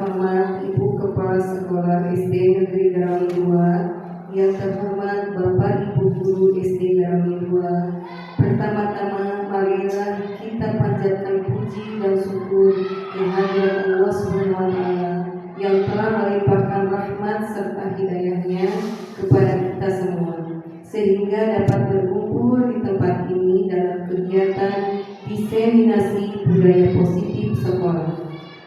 terhormat Ibu Kepala Sekolah SD Negeri Garawi 2, yang terhormat Bapak Ibu Guru SD Garawi 2, pertama-tama marilah kita panjatkan puji dan syukur kehadirat Allah Subhanahu wa Ta'ala yang telah melimpahkan rahmat serta hidayahnya kepada kita semua, sehingga dapat berkumpul di tempat ini dalam kegiatan diseminasi budaya positif sekolah.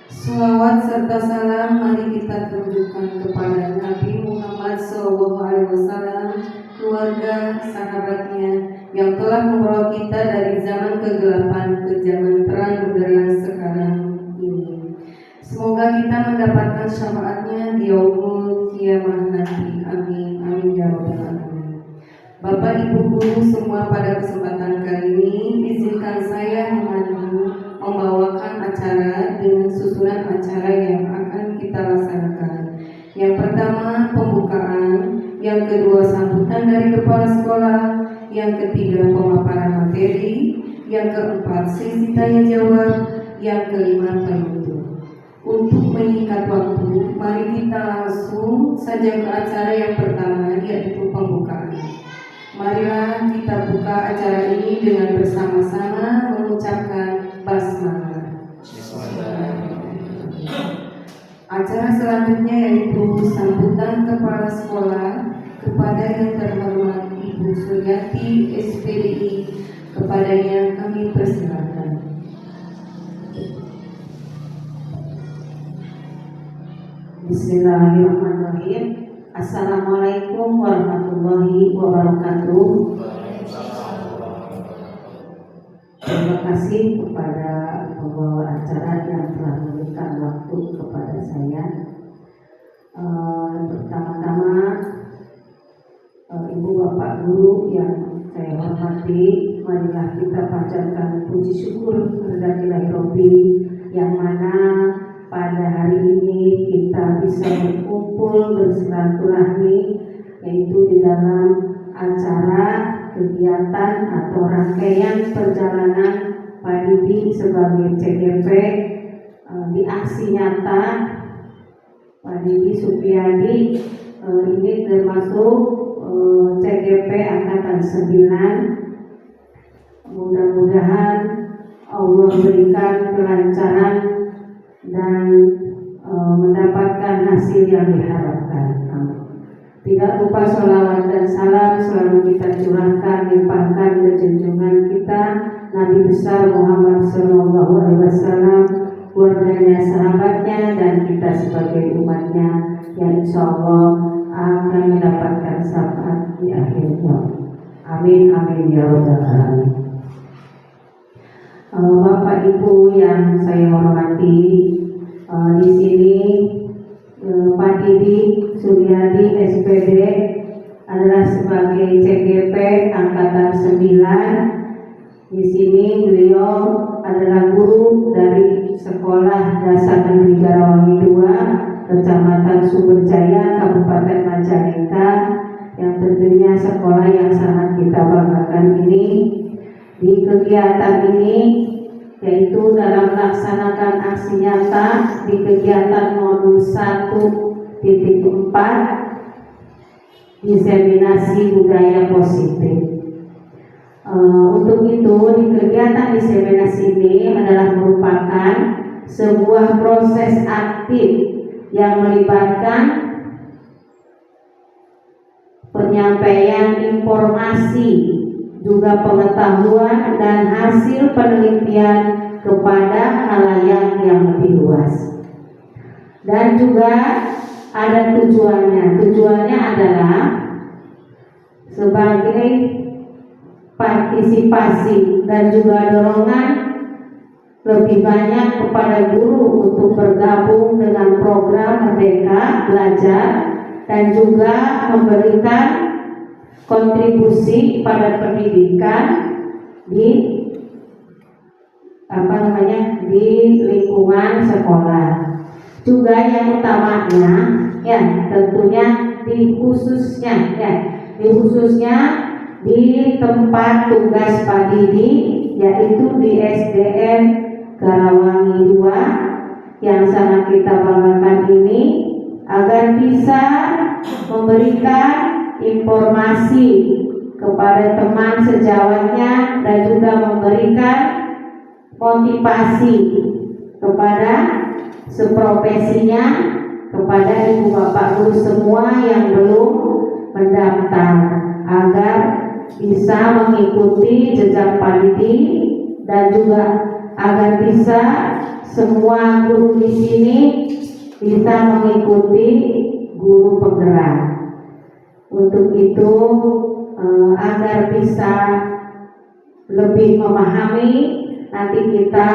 Shalawat serta salam mari kita tujukan kepada Nabi Muhammad SAW, keluarga, sahabatnya yang telah membawa kita dari zaman kegelapan ke zaman terang benderang sekarang ini. Semoga kita mendapatkan syafaatnya di yaumul qiyamah nanti. Amin. Amin ya rabbal alamin. Bapak Ibu Guru semua, pada kesempatan kali ini izinkan saya membawakan acara dengan susunan acara yang akan kita laksanakan. Yang pertama pembukaan, yang kedua sambutan dari kepala sekolah, yang ketiga pemaparan materi, yang keempat sesi tanya jawab, yang kelima penutup. Untuk menyingkat waktu, mari kita langsung saja ke acara yang pertama, yaitu pembukaan. Marilah kita buka acara ini dengan bersama-sama mengucapkan basmalah. Acara selanjutnya yaitu sambutan kepala sekolah kepada yang terhormat Ibu Suryati SPDI. Kepadanya kami persilakan. Bismillahirrahmanirrahim. Assalamualaikum warahmatullahi wabarakatuh. Terima kasih kepada pembawa acara yang telah memberikan waktu kepada saya. Pertama-tama Ibu Bapak Guru yang saya hormati, marilah kita panjatkan puji syukur kehadirat Rabbi yang mana pada hari ini kita bisa berkumpul bersilaturahmi, yaitu di dalam acara kegiatan atau rangkaian perjalanan Pak Didi sebagai CGP di aksi nyata. Pak Didi Supiadi ini termasuk CGP Angkatan 9. Mudah-mudahan Allah berikan kelancaran dan mendapatkan hasil yang diharapkan. Tidak lupa sholawat dan salam selalu kita curahkan, limpahkan ke junjungan kita Nabi besar Muhammad SAW, keluarganya, sahabatnya, dan kita sebagai umatnya yang insya Allah akan mendapatkan syafaat di akhir zaman. Amin amin ya rabbal alamin. Bapak Ibu yang saya hormati, di sini Pak Didi Suryadi SPD adalah sebagai CGP Angkatan 9. Di sini beliau adalah guru dari Sekolah Dasar Negeri Garawi 2, Kecamatan Sumberjaya, Kabupaten Majalengka, yang tentunya sekolah yang sangat kita banggakan ini. Di kegiatan ini, yaitu dalam melaksanakan aksi nyata di kegiatan modul 1.4 diseminasi budaya positif. Untuk itu, di kegiatan diseminasi ini adalah merupakan sebuah proses aktif yang melibatkan penyampaian informasi, juga pengetahuan dan hasil penelitian kepada khalayak yang lebih luas. Dan juga ada tujuannya. Tujuannya adalah sebagai partisipasi dan juga dorongan lebih banyak kepada guru untuk bergabung dengan program Merdeka Belajar dan juga memberikan kontribusi pada pendidikan di di lingkungan sekolah. Juga yang utamanya ya tentunya di khususnya di tempat tugas Pak Didi, yaitu di SDN Garawangi 2 yang sangat kita banggakan ini agar bisa memberikan informasi kepada teman sejawatnya dan juga memberikan motivasi kepada seprofesinya, kepada ibu bapak guru semua yang belum mendaftar agar bisa mengikuti jejak Pak Didi dan juga agar bisa semua guru di sini bisa mengikuti guru penggerak. Untuk itu agar bisa lebih memahami, nanti kita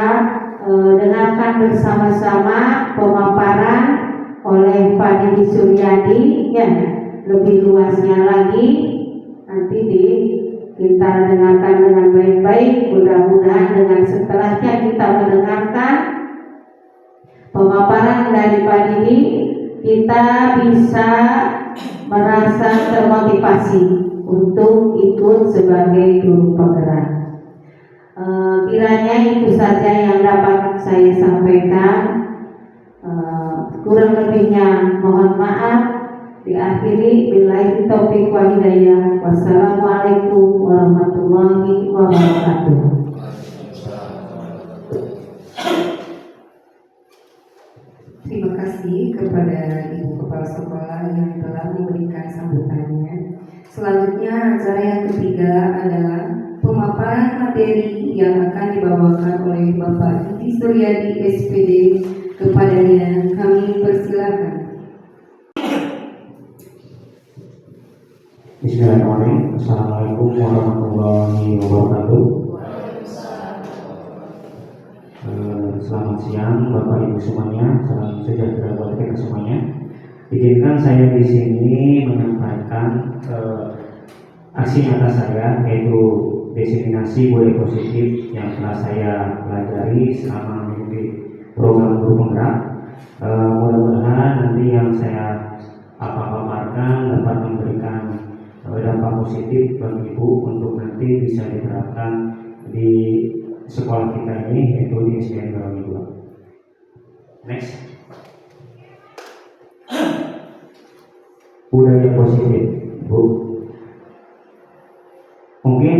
dengarkan bersama-sama pemaparan oleh Pak Didi Suryadi ya, lebih luasnya lagi nanti kita dengarkan dengan baik-baik. Mudah-mudahan dengan setelahnya kita mendengarkan pemaparan dari Pak Didi, kita bisa merasa termotivasi untuk ikut sebagai guru penggerak. Kiranya itu saja yang dapat saya sampaikan. Kurang lebihnya mohon maaf. Diakhiri billahi taufiq wal hidayah. Wassalamualaikum warahmatullahi wabarakatuh. Terima kasih kepada Ibu Kepala Sekolah yang telah memberikan sambutannya. Selanjutnya acara yang ketiga adalah pemaparan materi yang akan dibawakan oleh Bapak Didi Suryadi SPD. Kepadanya kami persilakan. Bismillahirrahmanirrahim. Assalamualaikum warahmatullahi wabarakatuh. Selamat siang Bapak Ibu semuanya, salam sejahtera buat kita semuanya. Izinkan saya di sini menyampaikan aksi nyata saya, yaitu diseminasi budaya positif yang telah saya pelajari selama mengikuti program guru penggerak. Mudah-mudahan nanti yang saya paparkan dapat memberikan dampak positif bagi Ibu untuk nanti bisa diterapkan di sekolah kita ini, yaitu di SDN Garawi 2. Next. Budaya positif, Bu. Mungkin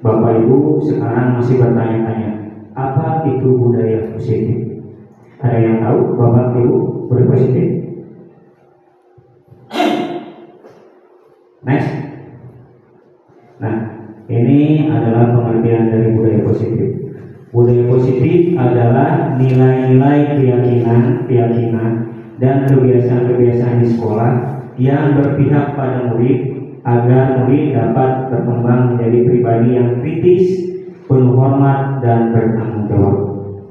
Bapak Ibu sekarang masih bertanya-tanya, apa itu budaya positif? Ada yang tahu Bapak Ibu budaya positif? Next. Nah, ini adalah pengertian dari budaya positif. Budaya positif adalah nilai-nilai keyakinan dan kebiasaan-kebiasaan di sekolah yang berpihak pada murid agar murid dapat berkembang menjadi pribadi yang kritis, penuh hormat dan bertanggung jawab.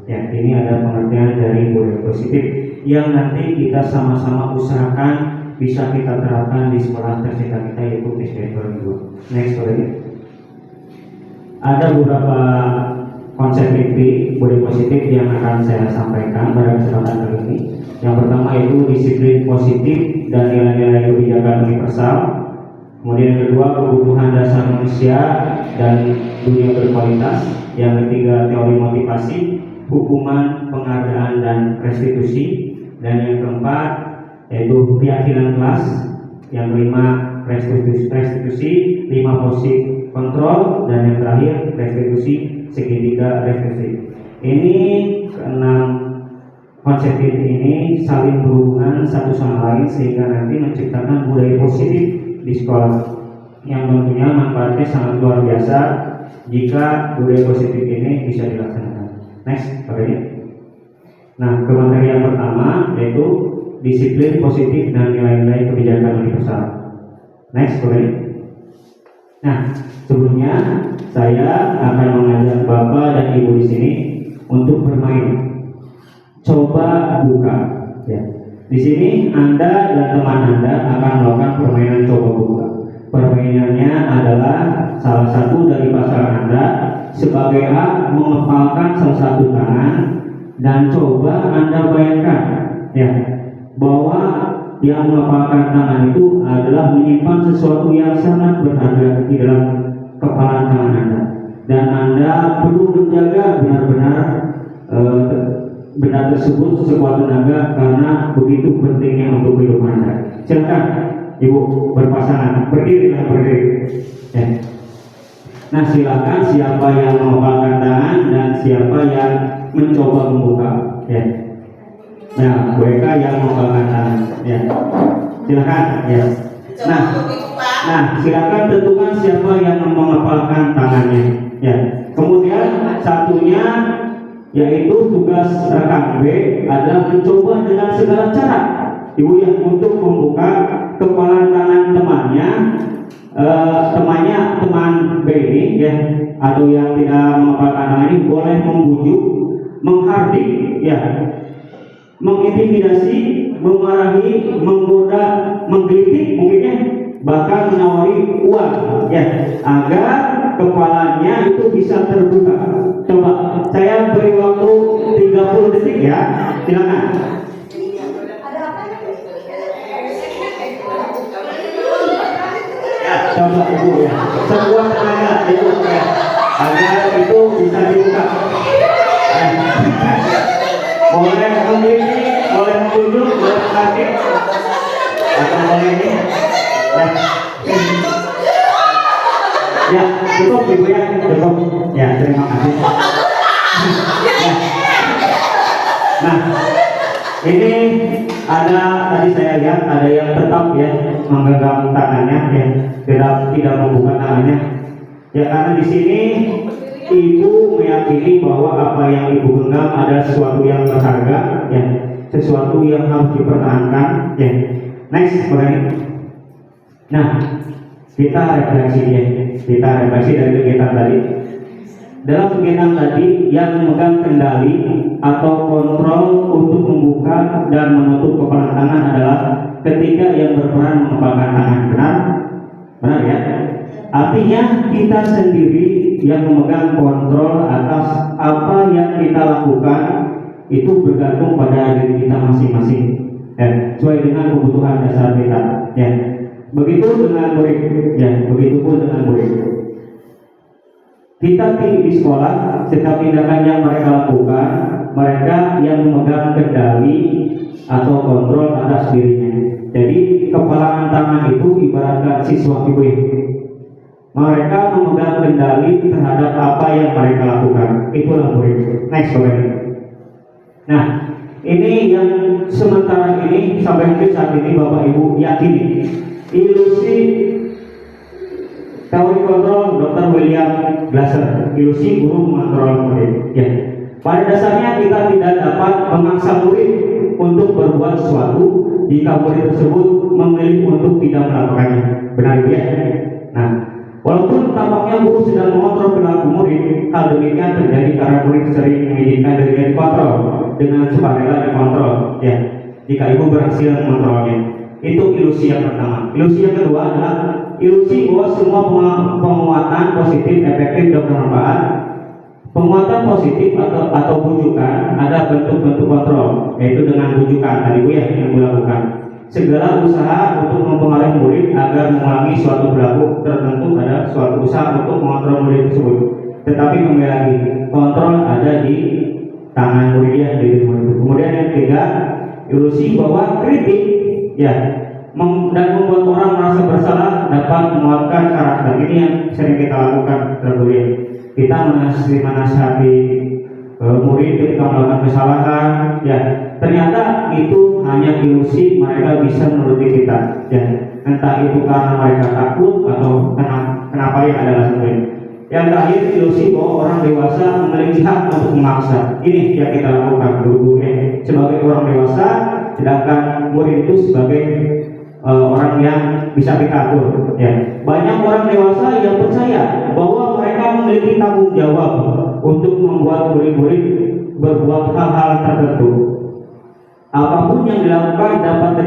Ya, ini adalah pengertian dari budaya positif yang nanti kita sama-sama usahakan bisa kita terapkan di sekolah tercinta kita, yaitu SDN 2. Next slide. Ada beberapa konsep inti budaya positif yang akan saya sampaikan pada kesempatan kali ini. Yang pertama itu disiplin positif dan nilai-nilai kebijakan universal. Kemudian yang kedua, kebutuhan dasar manusia dan dunia berkualitas. Yang ketiga, teori motivasi, hukuman, penghargaan dan restitusi. Dan yang keempat yaitu keyakinan kelas. Yang kelima, restitusi, 5 positif kontrol, dan yang terakhir restitusi segitiga restitusi. Ini keenam konsep ini saling berhubungan satu sama lain sehingga nanti menciptakan budaya positif di sekolah yang tentunya manfaatnya sangat luar biasa jika budaya positif ini bisa dilaksanakan. Next, baiknya. Nah, ke materi yang pertama yaitu disiplin positif dan nilai-nilai kebijakan universal. Next, baiknya. Nah, sebelumnya saya akan mengajak Bapak dan Ibu di sini untuk bermain. Coba buka. Ya. Di sini Anda dan teman Anda akan melakukan permainan coba buka. Permainannya adalah salah satu dari pasangan Anda sebagai A mengepalkan salah satu tangan dan coba Anda bayangkan ya bahwa yang mengepalkan tangan itu adalah menyimpan sesuatu yang sangat berharga di dalam kepalan tangan Anda, dan Anda perlu menjaga benar-benar benda tersebut sekuat tenaga karena begitu pentingnya untuk hidup Anda. Silakan Ibu berpasangan, berdirilah berdiri. Ya. Nah silakan siapa yang mengepalkan tangan dan siapa yang mencoba membuka. Ya. Nah, WK yang mengepalkan tangan. Ya. Silakan. Ya. Nah, silakan tentukan siapa yang mengepalkan tangannya. Ya. Kemudian satunya yaitu tugas rekan B adalah mencoba dengan segala cara Ibu ya untuk membuka kepalan tangan temannya, teman B ini ya, atau yang tidak mengepalkan tangan ini boleh membujuk, menghardik ya, mengintimidasi, memarahi, menggoda, menggelitik mungkinnya, bahkan menawari uang ya, agar kepalanya itu bisa terbuka. Coba saya beri waktu 30 detik ya, silakan. Ya, coba Ibu ya, sekuat tenaga Ibu ya, agar itu bisa dibuka. Boleh memilih, boleh menunjuk, boleh sakit, atau boleh ini. Ya, cukup Ibu ya, cukup. Ya, terima kasih. Ya. Nah, ini ada tadi saya lihat ada yang tetap ya menggenggam tangannya ya, tidak membuka tangannya. Ya karena di sini Ibu meyakini bahwa apa yang Ibu genggam ada sesuatu yang berharga ya, sesuatu yang harus dipertahankan ya. Next, boleh. Nah, kita refleksi ya, kita refleksi dari kegiatan tadi. Dalam kegiatan tadi yang memegang kendali atau kontrol untuk membuka dan menutup kepalan tangan adalah ketiga yang berperan mengepalkan tangan. Benar ya? Artinya kita sendiri yang memegang kontrol atas apa yang kita lakukan itu bergantung pada diri kita masing-masing ya, sesuai dengan kebutuhan dasar kita ya. Begitu dengan murid ya, begitu pun dengan murid. Kita di sekolah, setiap tindakan yang mereka lakukan, mereka yang memegang kendali atau kontrol atas dirinya. Jadi kepalaan tangan itu ibaratkan siswa Ibu. Mereka memegang kendali terhadap apa yang mereka lakukan. Itulah murid. Next, boleh. Nah, ini yang sementara ini sampai saat ini Bapak Ibu yakini ilusi teori kontrol Dr. William Glasser, ilusi guru mengontrol murid. Ya. Pada dasarnya kita tidak dapat memaksa murid untuk berbuat sesuatu jika murid tersebut memilih untuk tidak melakukannya. Benar ya? Nah, walaupun tampaknya guru sedang mengontrol perilaku murid, hal demikian terjadi karena murid sering menginginkan dirinya dikontrol dengan sukarela dikontrol. Ya, jika Ibu berhasil mengontrolnya, itu ilusi yang pertama. Ilusi yang kedua adalah ilusi bahwa semua penguatan positif, efektif, dan bermanfaat. Penguatan positif atau bujukan ada bentuk-bentuk kontrol, yaitu dengan bujukan tadi Bu ya yang dilakukan. Segala usaha untuk mempengaruhi murid agar mengulangi suatu perilaku tertentu ada suatu usaha untuk mengontrol murid tersebut. Tetapi kembali lagi, kontrol ada di tangan murid ya, di murid. Kemudian yang ketiga, ilusi bahwa kritik ya dan membuat orang merasa bersalah dapat menguatkan karakter. Ini yang sering kita lakukan terlebih. Kita menasihati murid ketika melakukan kesalahan, ya ternyata itu hanya ilusi mereka bisa menuruti kita, ya entah itu karena mereka takut atau kenapa yang adalah sebenarnya. Yang terakhir ilusi bahwa orang dewasa memiliki hak untuk memaksa. Ini yang kita lakukan dulu-dulunya sebagai orang dewasa, sedangkan murid itu sebagai orang yang bisa kita atur. Ya. Banyak orang dewasa yang percaya bahwa mereka memiliki tanggung jawab untuk membuat murid-murid berbuat hal-hal tertentu. Apapun yang dilakukan dapat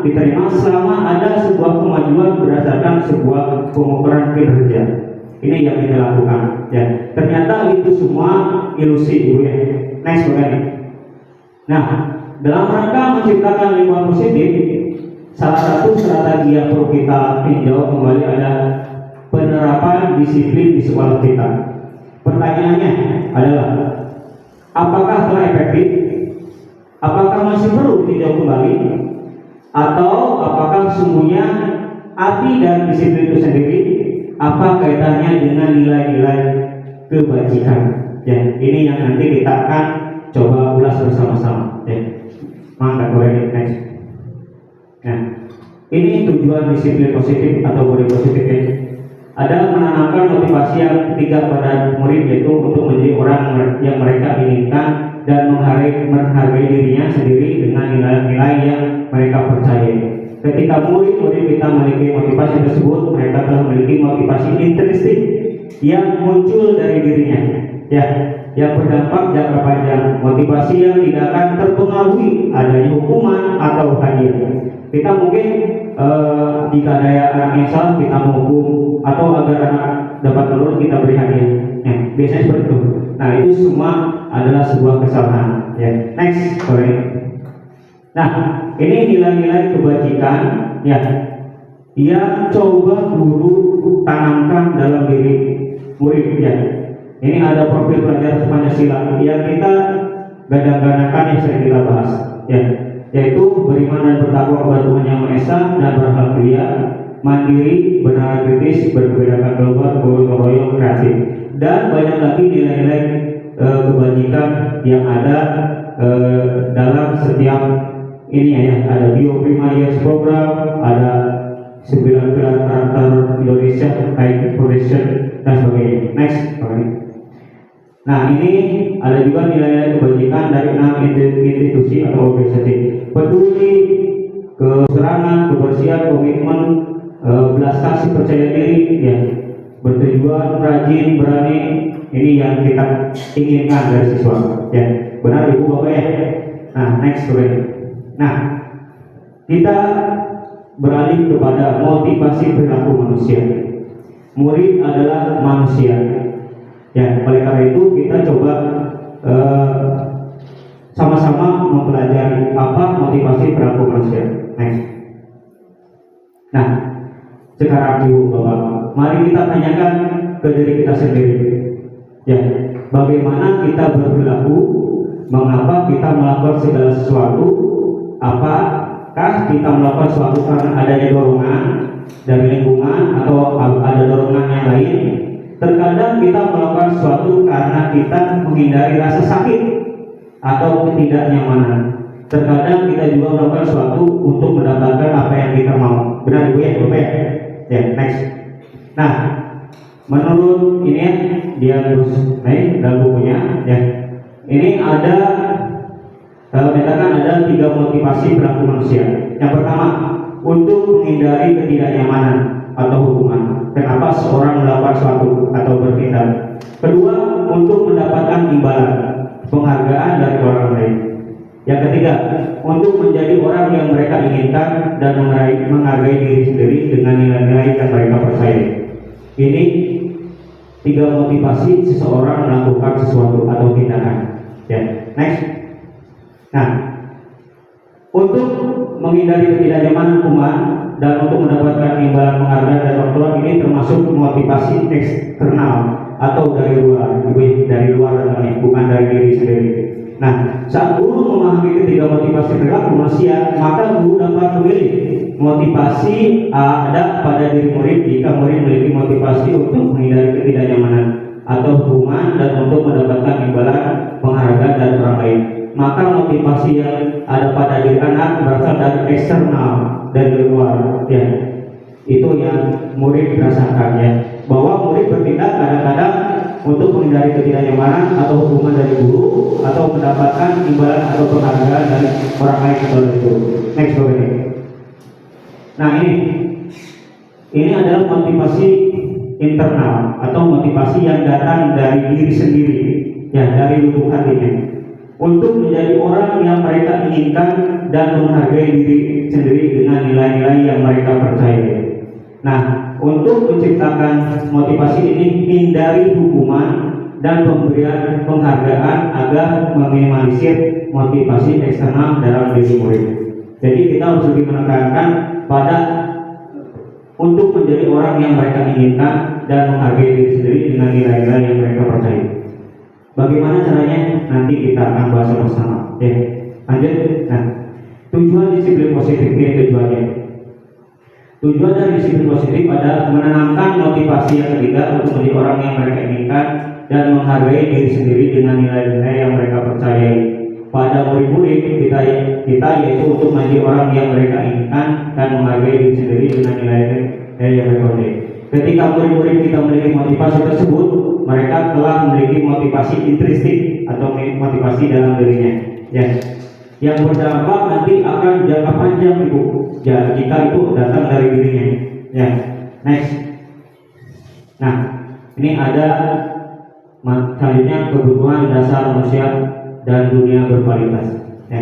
diterima selama ada sebuah kemajuan berdasarkan sebuah pengukuran kinerja. Ini yang kita lakukan. Ya. Ternyata itu semua ilusi dulu ya. Next begini. Nah, dalam rangka menciptakan lingkungan positif, salah satu strategi yang perlu kita tinjau kembali adalah penerapan disiplin di sekolah kita. Pertanyaannya adalah, apakah telah efektif? Apakah masih perlu ditinjau kembali? Atau apakah sesungguhnya arti dan disiplin itu sendiri apa kaitannya dengan nilai-nilai kebajikan? Ya, ini yang nanti kita akan coba ulas bersama-sama. Ya, mangga boleh next. Nah, ini tujuan disiplin positif atau budi positif ya. Ada menanamkan motivasi yang ketiga pada murid, yaitu untuk menjadi orang yang mereka inginkan dan menghargai dirinya sendiri dengan nilai-nilai yang mereka percaya. Ketika murid-murid kita memiliki motivasi tersebut, mereka telah memiliki motivasi intrinsik yang muncul dari dirinya, ya, yang berdampak jangka panjang. Motivasi yang tidak akan terpengaruhi adanya hukuman atau hadiah. Kita mungkin jika ada anak yang salah kita menghukum, atau agar anak dapat lulus kita beri hadiah. Ya, biasanya seperti itu. Nah, itu semua adalah sebuah kesalahan. Ya, next, boleh. Nah, ini nilai-nilai kebajikan ya yang coba guru tanamkan dalam diri murid ya. Ini ada profil pelajar Pancasila yang kita gadang-gadangkan yang sering kita bahas ya, yaitu beriman dan bertakwa kepada Tuhan Yang Maha Esa dan berakhlak mulia, mandiri, benar kritis, berkebijakan global, gotong royong, kreatif, dan banyak lagi nilai-nilai kebajikan yang ada dalam setiap ini ya. Ada Bio Prima Years Program, ada 9 pilar karakter Indonesia, High Foundation dan sebagainya. Next, nah ini ada juga nilai-nilai kebajikan dari 6 institusi atau organisasi: peduli, keserangan, kebersihan, komitmen, belas kasih, percaya diri, ya, bertujuan, rajin, berani. Ini yang kita inginkan dari siswa, ya, benar Ibu Bapak ya. Nah, next slide. Nah, kita beralih kepada motivasi perilaku manusia. Murid adalah manusia, ya. Oleh karena itu kita coba sama-sama mempelajari apa motivasi perilaku manusia. Next. Nah, sekarang Ibu Bapak, mari kita tanyakan ke diri kita sendiri, ya, bagaimana kita berperilaku, mengapa kita melakukan segala sesuatu, apakah kita melakukan sesuatu karena adanya dorongan dari lingkungan atau ada dorongan yang lain. Terkadang kita melakukan sesuatu karena kita menghindari rasa sakit atau ketidaknyamanan. Terkadang kita juga melakukan sesuatu untuk mendapatkan apa yang kita mau. Benar Ibu ya, Bapak ya? Ya, next. Nah, menurut ini dia terus dalam bukunya, ya. Ini ada katakan ada 3 motivasi perilaku manusia. Yang pertama, untuk menghindari ketidaknyamanan atau hukuman. Kenapa seorang melakukan sesuatu atau bertindak? Kedua, untuk mendapatkan imbalan, penghargaan dari orang lain. Yang ketiga, untuk menjadi orang yang mereka inginkan dan menghargai diri sendiri dengan nilai-nilai yang mereka percaya. Ini 3 motivasi seseorang melakukan sesuatu atau tindakan. Ya, next. Nah, untuk menghindari ketidaknyamanan hukuman dan untuk mendapatkan imbalan penghargaan dari orang tua, ini termasuk motivasi eksternal atau dari luar, dari luar bukan dari diri sendiri. Nah, saat guru memahami ketiga motivasi perilaku manusia, maka guru dapat memilih motivasi ada pada diri murid jika murid memiliki motivasi untuk menghindari ketidaknyamanan atau hukuman dan untuk mendapatkan imbalan penghargaan dari orang lain. Maka motivasi yang ada pada diri anak berasal dari eksternal, dari luar, ya. Itu yang murid rasakan, ya, bahwa murid bertindak kadang-kadang untuk menghindari ketidaknyamanan atau hukuman dari guru atau mendapatkan imbalan atau penghargaan dari orang lain atau itu. Next, boleh. Nah, ini adalah motivasi internal atau motivasi yang datang dari diri sendiri, ya, dari lubuk hatinya, untuk menjadi orang yang mereka inginkan dan menghargai diri sendiri dengan nilai-nilai yang mereka percaya. Nah, untuk menciptakan motivasi ini, hindari hukuman dan pemberian penghargaan agar meminimalisir motivasi eksternal dalam diri murid. Jadi kita harus lebih menekankan pada untuk menjadi orang yang mereka inginkan dan menghargai diri sendiri dengan nilai-nilai yang mereka percaya. Bagaimana caranya? Nanti kita akan bahas bersama. Ya. Lanjut. Nah, tujuan disiplin positif ini tujuannya. Tujuan dari disiplin positif adalah menanamkan motivasi yang ketiga untuk menjadi orang yang mereka inginkan dan menghargai diri sendiri dengan nilai-nilai yang mereka percayai. Pada murid-murid kita yaitu untuk menjadi orang yang mereka inginkan dan menghargai diri sendiri dengan nilai-nilai yang mereka percayai. Ketika murid-murid kita memiliki motivasi tersebut, mereka telah memiliki motivasi intrinsik atau motivasi dalam dirinya, ya, yang berdampak nanti akan jangka panjang Ibu, ya, jika itu datang dari dirinya, ya. Next. Nah, ini ada selanjutnya kebutuhan dasar manusia dan dunia berkualitas, ya.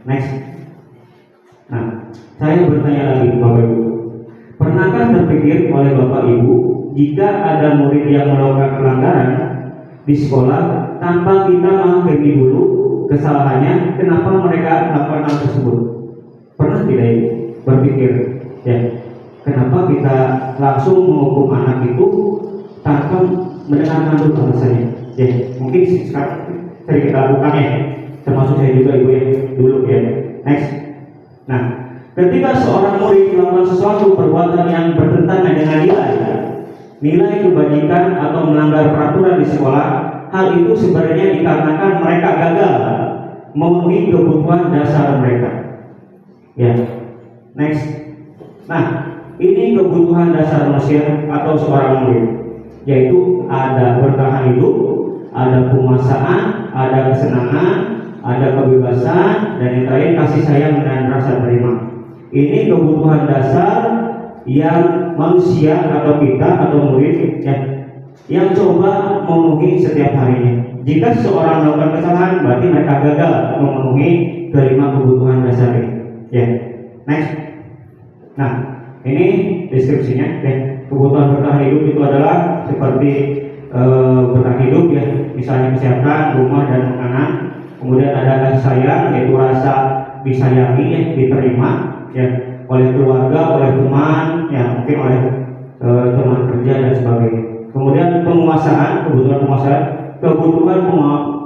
Next. Nah, saya bertanya lagi Bapak Ibu, pernahkah terpikir oleh Bapak Ibu jika ada murid yang melakukan pelanggaran di sekolah tanpa kita menghakimi dulu kesalahannya, kenapa mereka melakukan hal tersebut? Pernah tidak Ibu berpikir, ya, kenapa kita langsung menghukum anak itu tanpa mendengarkan dulu alasannya? Ya, mungkin sekarang sering kita lakukan, ya, termasuk saya juga Ibu, ya, dulu, ya. Next. Nah, ketika seorang murid melakukan sesuatu perbuatan yang bertentangan dengan nilai kebajikan atau melanggar peraturan di sekolah, hal itu sebenarnya dikarenakan mereka gagal memenuhi kebutuhan dasar mereka. Ya, next. Nah, ini kebutuhan dasar manusia atau seorang murid, yaitu ada bertahan hidup, ada penguasaan, ada kesenangan, ada kebebasan, dan yang terakhir kasih sayang dan rasa terima. Ini kebutuhan dasar yang manusia atau kita atau murid, ya, yang coba memenuhi setiap harinya. Jika seseorang melakukan kesalahan, berarti mereka gagal memenuhi kelima kebutuhan dasar ini. Ya, next. Nah, ini deskripsinya. Ya, kebutuhan bertahan hidup itu adalah seperti bertahan hidup, ya, misalnya kesehatan, rumah dan makanan. Kemudian ada kasih sayang, yaitu rasa disayangi, ya, diterima, ya, oleh keluarga, oleh teman, ya, mungkin oleh teman kerja dan sebagainya. Kemudian penguasaan, kebutuhan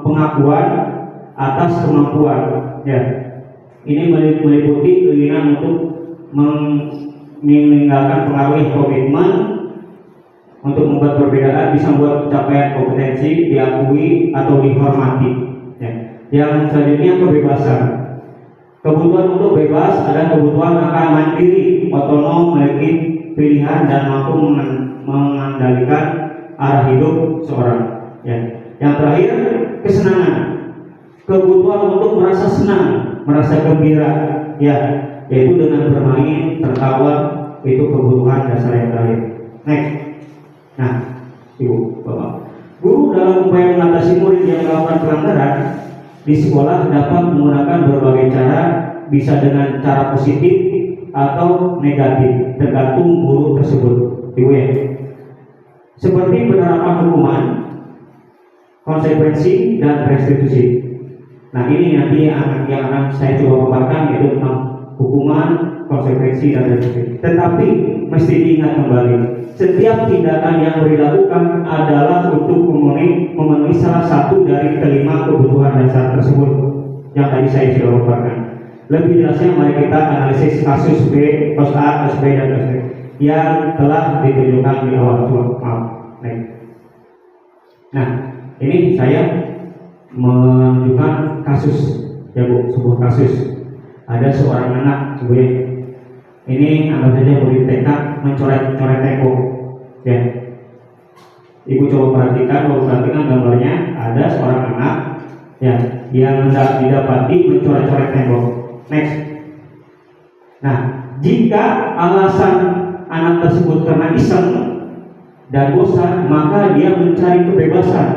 pengakuan atas kemampuan, ya. Ini meliputi keinginan untuk meninggalkan pengaruh komitmen untuk membuat perbedaan, bisa membuat capaian kompetensi diakui atau dihormati, ya. Yang selanjutnya kebebasan. Kebutuhan untuk bebas adalah kebutuhan akan mandiri, otonom, memiliki pilihan dan mampu mengendalikan arah hidup seorang. Ya. Yang terakhir kesenangan. Kebutuhan untuk merasa senang, merasa gembira, ya, yaitu dengan bermain, tertawa, itu kebutuhan dasar yang terakhir. Next. Nah, Ibu, Bapak, guru dalam upaya mengatasi murid yang melakukan pelanggaran di sekolah dapat menggunakan berbagai cara, bisa dengan cara positif atau negatif, tergantung guru tersebut, Ibu, ya. Seperti penerapan hukuman, konsekuensi, dan restitusi. Nah, ini nanti yang akan saya coba paparkan, yaitu tentang hukuman, konsekuensi, dan restitusi. Tetapi mesti diingat kembali, setiap tindakan yang dilakukan adalah untuk memenuhi salah satu dari kelima kebutuhan dasar tersebut yang tadi saya sudah paparkan. Lebih jelasnya, mari kita analisis kasus B, kasus A, kasus B, dan kasus B yang telah ditunjukkan di awal. Nah, ini saya menunjukkan kasus, ya Bu, sebuah kasus. Ada seorang anak, Bu, ya. Ini anggap saja murid TK mencoret-coret tembok, ya. Ibu coba perhatikan gambarnya. Ada seorang anak, ya, yang didapati mencoret-coret tembok. Next. Nah, jika alasan anak tersebut karena iseng dan bosan, maka dia mencari kebebasan,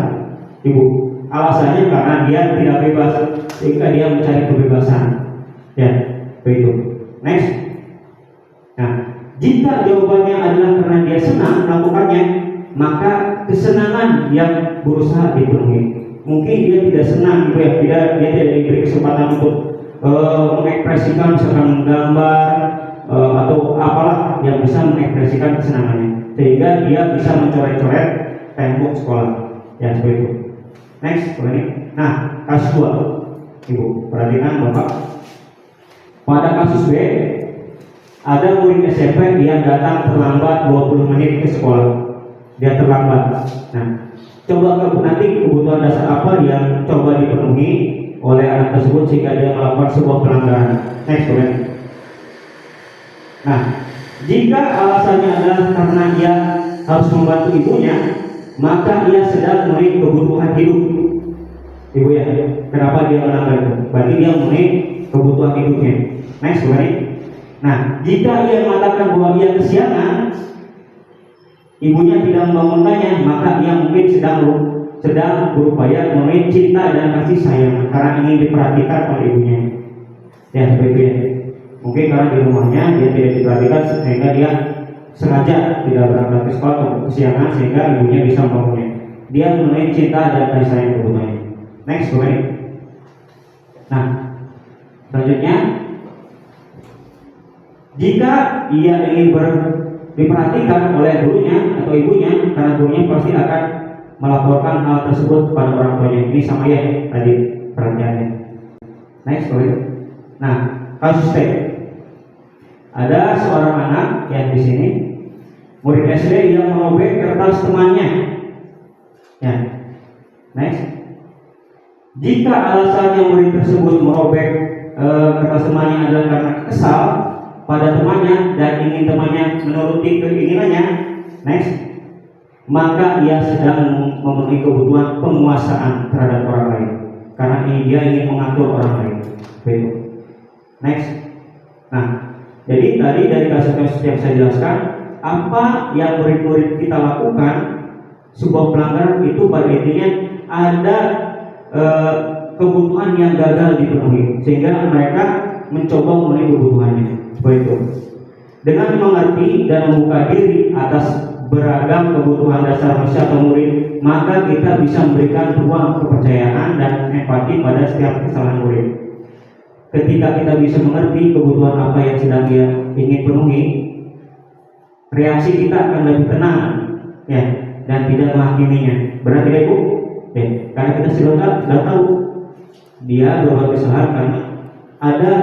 Ibu. Alasannya karena dia tidak bebas, sehingga dia mencari kebebasan, ya, begitu. Next. Nah, jika jawabannya adalah karena dia senang melakukannya, maka kesenangan yang berusaha dipenuhi. Mungkin dia tidak senang, Ibu, ya, dia tidak diberi kesempatan untuk mengekspresikan, misalkan menggambar atau apalah yang bisa mengekspresikan kesenangannya, sehingga dia bisa mencoret-coret tembok sekolah, ya, seperti itu. Next, ini. Nah, kasus 2. Ibu, perhatikan Bapak. Pada kasus B, ada murid SMP yang datang terlambat 20 menit ke sekolah. Dia terlambat. Nah, coba nanti kebutuhan dasar apa yang coba dipenuhi oleh anak tersebut sehingga dia melakukan sebuah pelanggaran. Next, boleh. Nah, jika alasannya adalah karena dia harus membantu ibunya, maka ia sedang memenuhi kebutuhan hidup. Ibu ya, kenapa dia melanggar itu? Berarti dia memenuhi kebutuhan hidupnya. Next, boleh. Nah, jika ia mengatakan bahwa ia kesiangan, ibunya tidak membangunkannya, maka ia mungkin sedang berupaya memenuhi cinta dan kasih sayang karena ingin diperhatikan oleh ibunya. Ya, seperti itu ya. Mungkin karena di rumahnya dia tidak diperhatikan sehingga dia sengaja tidak berangkat ke sekolah atau kesiangan sehingga ibunya bisa membangunnya. Dia memenuhi cinta dan kasih sayang kebutuhannya. Next, boleh. Nah, selanjutnya, jika ia ingin diperhatikan oleh gurunya atau ibunya, karena gurunya pasti akan melaporkan hal tersebut pada orang tuanya. Ini sama ya tadi perhatiannya. Next, boleh. Nah, kasus T. Ada seorang anak yang di sini murid SD yang merobek kertas temannya. Ya. Next. Jika alasannya murid tersebut merobek kertas temannya adalah karena kesal pada temannya dan ingin temannya menuruti keinginannya, next, maka ia sedang memenuhi kebutuhan penguasaan terhadap orang lain karena dia ingin mengatur orang lain. Begitu. Next. Nah, jadi tadi dari kasus-kasus yang saya jelaskan, apa yang murid-murid kita lakukan, sebuah pelanggaran itu pada intinya ada kebutuhan yang gagal dipenuhi sehingga mereka mencoba memenuhi kebutuhannya. Seperti itu. Dengan mengerti dan membuka diri atas beragam kebutuhan dasar manusia atau murid, maka kita bisa memberikan ruang kepercayaan dan empati pada setiap kesalahan murid. Ketika kita bisa mengerti kebutuhan apa yang sedang dia ingin penuhi, reaksi kita akan lebih tenang, ya, dan tidak menghakiminya. Benar tidak, Ibu? Ya, karena kita sudah tahu dia berbuat kesalahan karena ada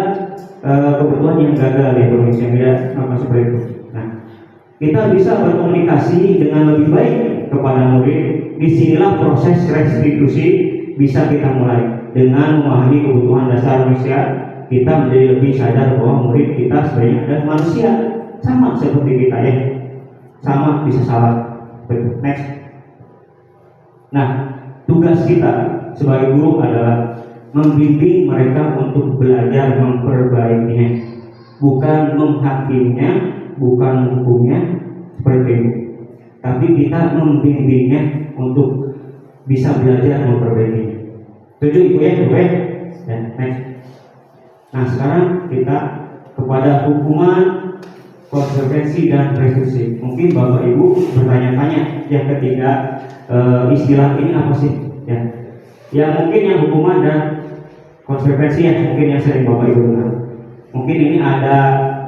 kebutuhan yang gagal ya penuhi sehingga melakukan seperti itu. Nah, kita bisa berkomunikasi dengan lebih baik kepada murid. Disinilah proses restitusi bisa kita mulai dengan memahami kebutuhan dasar manusia. Kita menjadi lebih sadar bahwa murid kita sebenarnya adalah manusia sama seperti kita ya, sama bisa salah. Next. Nah, tugas kita sebagai guru adalah membimbing mereka untuk belajar memperbaikinya, bukan menghakiminya, bukan menghukumnya seperti itu, tapi kita membimbingnya untuk bisa belajar memperbaikinya. Setuju Ibu ya? Oke. Ya, next. Nah, sekarang kita kepada hukuman, konsekuensi dan restitusi. Mungkin Bapak Ibu bertanya-tanya yang ketiga, istilah ini apa sih? Ya mungkin yang hukuman dan konsekuensi ya mungkin yang sering Bapak Ibu dengar. Mungkin ini ada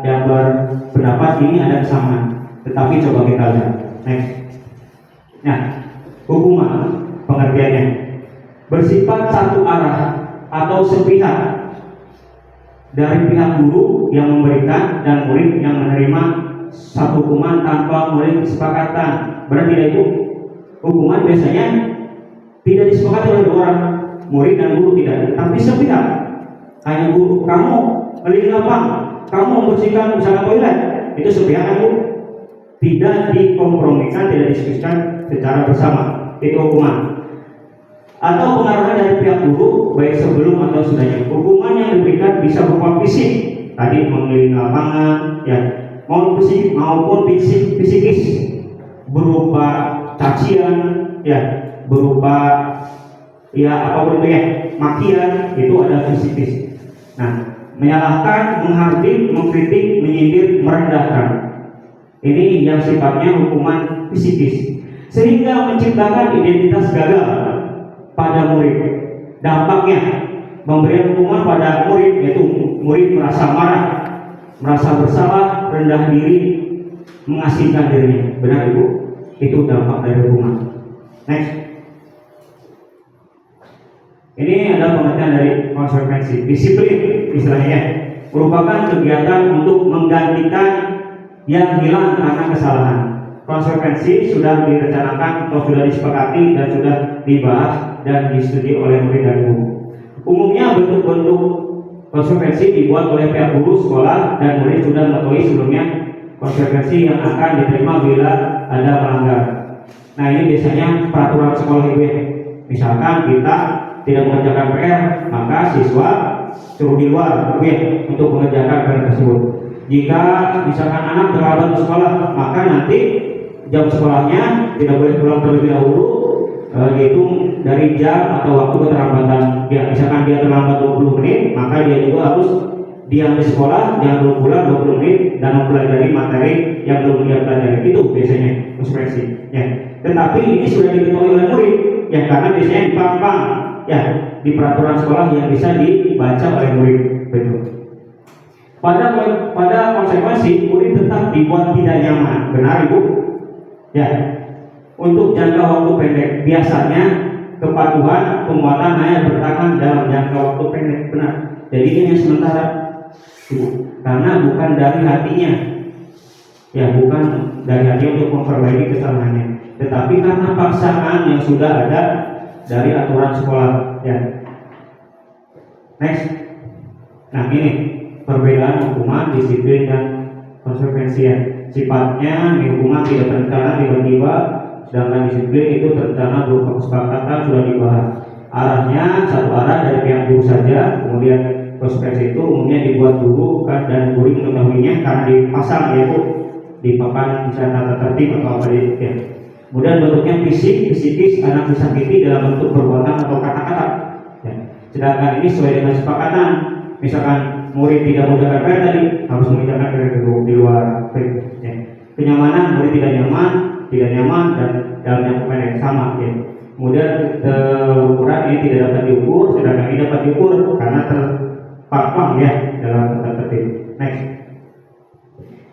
yang berpendapat ini ada kesamaan, tetapi coba kita lihat. Next. Nah, hukuman pengertiannya bersifat satu arah atau sepihak dari pihak guru yang memberikan dan murid yang menerima satu hukuman tanpa melalui kesepakatan. Berarti tidak itu hukuman biasanya tidak disepakati oleh dua orang, murid dan guru tidak, tapi sepihak. Hanya guru, kamu keliling lapang, kamu membersihkan misalnya toilet, itu sepihak kan Bu? Tidak dikompromikan, tidak diskusikan secara bersama, itu hukuman. Atau pengarahan dari pihak guru baik sebelum atau sudahnya. Hukuman yang diberikan bisa berupa fisik, tadi mengelilingi lapangan, ya, maupun fisikis, berupa cacian, ya, berupa ya apapun itu ya, makian, itu ada fisikis. Nah, menyalahkan, menghardik, mengkritik, menyindir, merendahkan, ini yang sifatnya hukuman fisikis, sehingga menciptakan identitas gagal pada murid. Dampaknya memberikan hukuman pada murid, yaitu murid merasa marah, merasa bersalah, rendah diri, mengasingkan dirinya. Benar Ibu? Itu dampak dari hukuman. Next. Ini adalah pengertian dari konsekuensi. Disiplin istilahnya merupakan kegiatan untuk menggantikan yang hilang karena kesalahan. Konsekuensi sudah direncanakan atau sudah disepakati dan sudah dibahas dan disetujui oleh murid dan guru. Umumnya bentuk-bentuk konsekuensi dibuat oleh pihak guru sekolah dan murid sudah mengetahui sebelumnya konsekuensi yang akan diterima bila ada melanggar. Nah, ini biasanya peraturan sekolah ibu ya. Misalkan kita tidak mengerjakan PR, maka siswa suruh di luar ya, untuk mengerjakan PR tersebut. Jika misalkan anak terlambat ke sekolah, maka nanti jam sekolahnya tidak boleh pulang terlebih dahulu, yaitu dari jam atau waktu keterlambatan. Misalkan dia terlambat 20 menit, maka dia juga harus diam di sekolah, jangan dulu pulang 20 menit dan mempelajari materi yang belum dia pelajari. Itu biasanya konsekuensi. Ya. Tetapi ini sudah diketahui oleh murid, ya, karena biasanya dipampang ya di peraturan sekolah yang bisa dibaca oleh murid. Betul. Pada konsekuensi murid tetap dibuat tidak nyaman, benar ibu? Ya, untuk jangka waktu pendek biasanya kepatuhan penguatan hanya bertahan dalam jangka waktu pendek, benar. Jadi ini yang sementara, ibu, karena bukan dari hatinya, ya bukan dari hati untuk memperbaiki kesalahannya, tetapi karena paksaan yang sudah ada dari aturan sekolah. Ya. Next, nah ini perbedaan hukuman, disiplin dan konsekuensi ya. Sifatnya hukuman tidak terencana tiba-tiba, sedangkan disiplin itu terencana berupa kesepakatan sudah dibahas. Arahnya satu arah dari pihak guru saja, kemudian konsekuensi itu umumnya dibuat guru kan, dan guru mengetahuinya karena dipasang yaitu di papan misalnya tata tertib atau apa ya. Kemudian bentuknya fisik, psikis, anak disakiti dalam bentuk perbuatan atau kata-kata. Ya. Sedangkan ini sesuai dengan kesepakatan. Misalkan murid tidak mengerjakan PR tadi, harus mengerjakan PR di luar. Ya. Kenyamanan, murid tidak nyaman dan dalam jangka pendek sama. Ya. Kemudian ukuran ini tidak dapat diukur, sedangkan ini dapat diukur karena terpampang ya dalam tata tertib. Next.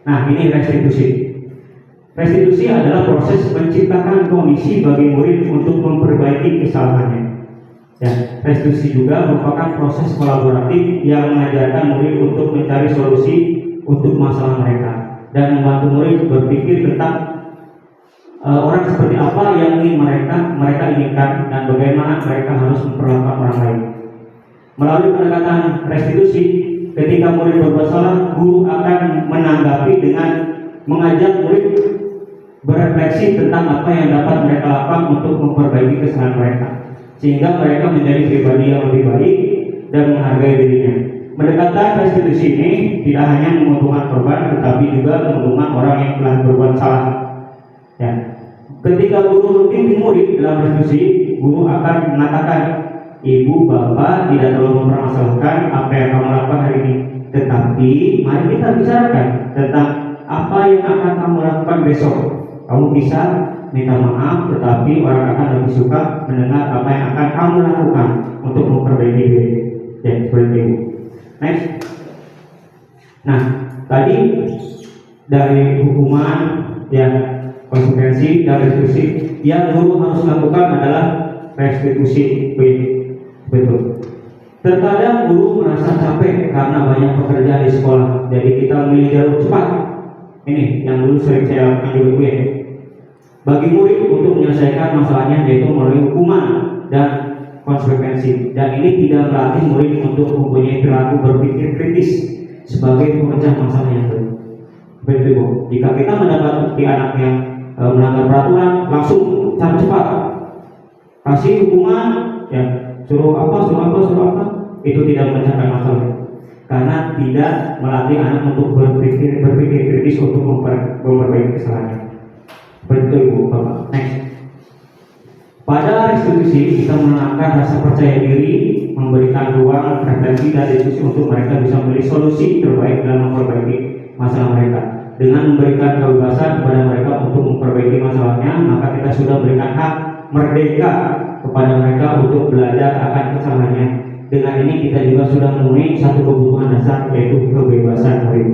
Nah, ini restitusi. Restitusi adalah proses menciptakan kondisi bagi murid untuk memperbaiki kesalahannya. Ya, restitusi juga merupakan proses kolaboratif yang mengajarkan murid untuk mencari solusi untuk masalah mereka dan membantu murid berpikir tentang orang seperti apa yang ingin mereka inginkan dan bagaimana mereka harus memperlakukan orang lain. Melalui pendekatan restitusi, ketika murid berbuat salah, guru akan menanggapi dengan mengajak murid berefleksi tentang apa yang dapat mereka lakukan untuk memperbaiki kesalahan mereka, sehingga mereka menjadi pribadi yang lebih baik dan menghargai dirinya. Pendekatan restitusi ini tidak hanya menguntungkan korban, tetapi juga menguntungkan orang yang telah berbuat salah. Ya. Ketika guru membimbing murid dalam restitusi, guru akan mengatakan, ibu, bapak tidak terlalu mempermasalahkan apa yang kamu lakukan hari ini, tetapi mari kita bicarakan tentang apa yang akan kamu lakukan besok. Kamu bisa minta maaf, tetapi orang akan lebih suka mendengar apa yang akan kamu lakukan untuk memperbaiki diri. Ya, seperti itu. Next. Nah, tadi dari hukuman, ya, konsekuensi dan restitusi, yang guru harus lakukan adalah restitusi. Betul. Terkadang guru merasa capek karena banyak pekerjaan di sekolah, jadi kita memilih jalur cepat. Ini yang dulu sering saya lakukan juga gue. Bagi murid untuk menyelesaikan masalahnya yaitu melalui hukuman dan konsekuensi, dan ini tidak melatih murid untuk mempunyai perilaku berpikir kritis sebagai pemecah masalah yang baik. Betul. Jika kita mendapati anak yang melanggar peraturan, langsung cara cepat kasih hukuman, ya suruh apa, itu tidak memecahkan masalah, karena tidak melatih anak untuk berpikir kritis untuk memperbaiki kesalahannya. Betul ibu bapak. Next. Pada restitusi kita menanamkan rasa percaya diri, memberikan ruang refleksi dan diskusi untuk mereka bisa memilih solusi terbaik dalam memperbaiki masalah mereka. Dengan memberikan kebebasan kepada mereka untuk memperbaiki masalahnya, maka kita sudah berikan hak merdeka kepada mereka untuk belajar akan kesalahannya. Dengan ini kita juga sudah memenuhi satu kebutuhan dasar, yaitu kebebasan murid.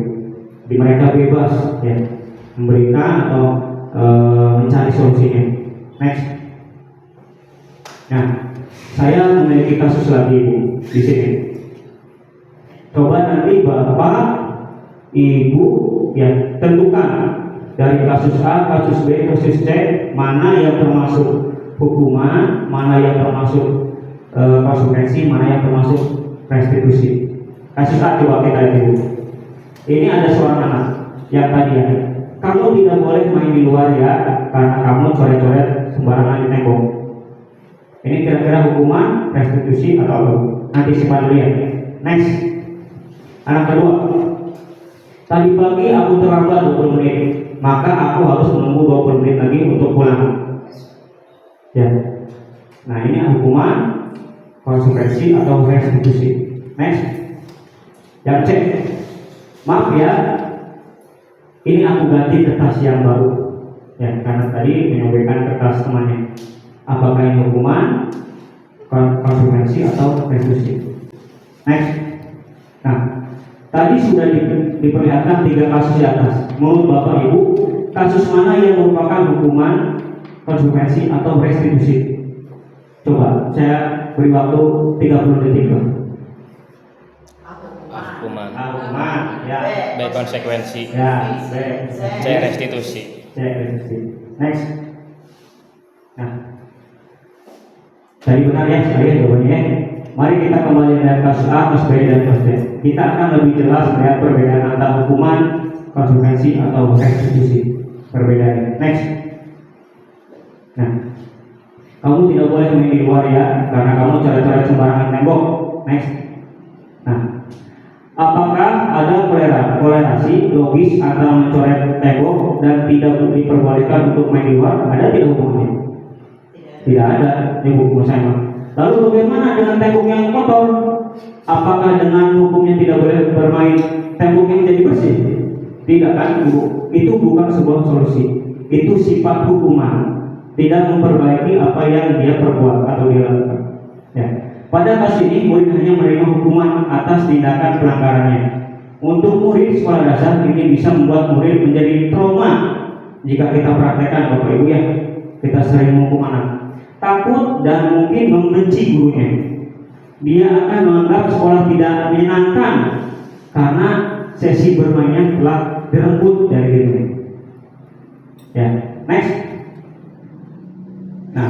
Di mereka bebas ya memberikan atau mencari solusinya. Next. Nah, Saya memiliki kasus lagi Ibu di sini. Coba nanti Bapak, Ibu ya tentukan dari kasus A, kasus B, kasus C mana yang termasuk hukuman, mana yang termasuk konsekuensi, mana yang termasuk restitusi. Kasus A coba kita lihat dulu. Ini ada seorang anak yang tadi ya, kamu tidak boleh main di luar ya, karena kamu coret-coret sembarangan di tembok. Ini kira-kira hukuman, restitusi atau apa? Nanti simpan dulu ya. Next, anak kedua. Tadi pagi aku terlambat 20 menit, maka aku harus menunggu 20 menit lagi untuk pulang. Ya. Nah ini hukuman, konsekuensi atau restitusi. Next, yang cek. Maaf ya, ini aku ganti kertas yang baru. Ya, karena tadi menyampaikan kertas temannya. Apakah ini hukuman, konsekuensi atau restitusi? Next. Nah, tadi sudah diperlihatkan 3 kasus di atas. Menurut Bapak Ibu, kasus mana yang merupakan hukuman, konsekuensi atau restitusi? Coba saya beri waktu 30 detik. Hukuman, ya. B konsekuensi. Ya, B. C restitusi. C restitusi. Next. Nah, tadi benar ya saya jawabannya. Mari kita kembali dari kasus A, kasus B, dan kasus C. Kita akan lebih jelas melihat perbedaan antara hukuman, konsekuensi atau restitusi. Perbedaan. Next. Nah, kamu tidak boleh main di luar ya, karena kamu coret-coret sembarangan tembok. Next. Nah, apakah ada kolerasi logis antara mencoret tembok dan tidak diperbolehkan untuk main di luar? Ada tidak hukumannya? Tidak ada. Ini hukum saya. Lalu bagaimana dengan tembok yang kotor? Apakah dengan hukumnya tidak boleh bermain tembok yang jadi bersih? Tidak kan, Ibu? Itu bukan sebuah solusi. Itu sifat hukuman. Tidak memperbaiki apa yang dia perbuat atau dia lakukan. Ya. Pada kasus ini murid hanya menerima hukuman atas tindakan pelanggarannya. Untuk murid sekolah dasar ini bisa membuat murid menjadi trauma. Jika kita praktekkan Bapak Ibu ya, kita sering menghukum anak, takut dan mungkin membenci gurunya. Dia akan menganggap sekolah tidak menyenangkan karena sesi bermainnya telah direnggut dari dirinya. Ya, next. Nah,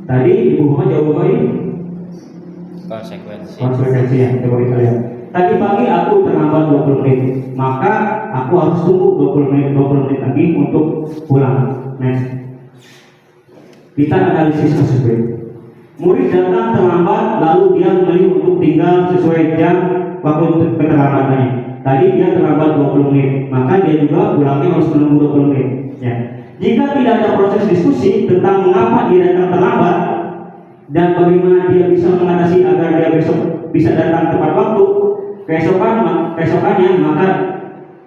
tadi Ibu Muhammad jawab apa ini? Konsekuensi ya, coba kita lihat. Tadi pagi aku terlambat 20 menit, maka aku harus tunggu 20 menit lagi untuk pulang. Next. Kita analisis kasus B. Murid datang terlambat, lalu dia memilih untuk tinggal sesuai jam waktu keterlambatannya. Tadi dia terlambat 20 menit, maka dia juga pulangnya harus menunggu 20 menit. Ya. Jika tidak ada proses diskusi tentang mengapa dia datang terlambat dan bagaimana dia bisa mengatasi agar dia besok bisa datang tepat waktu, keesokannya, maka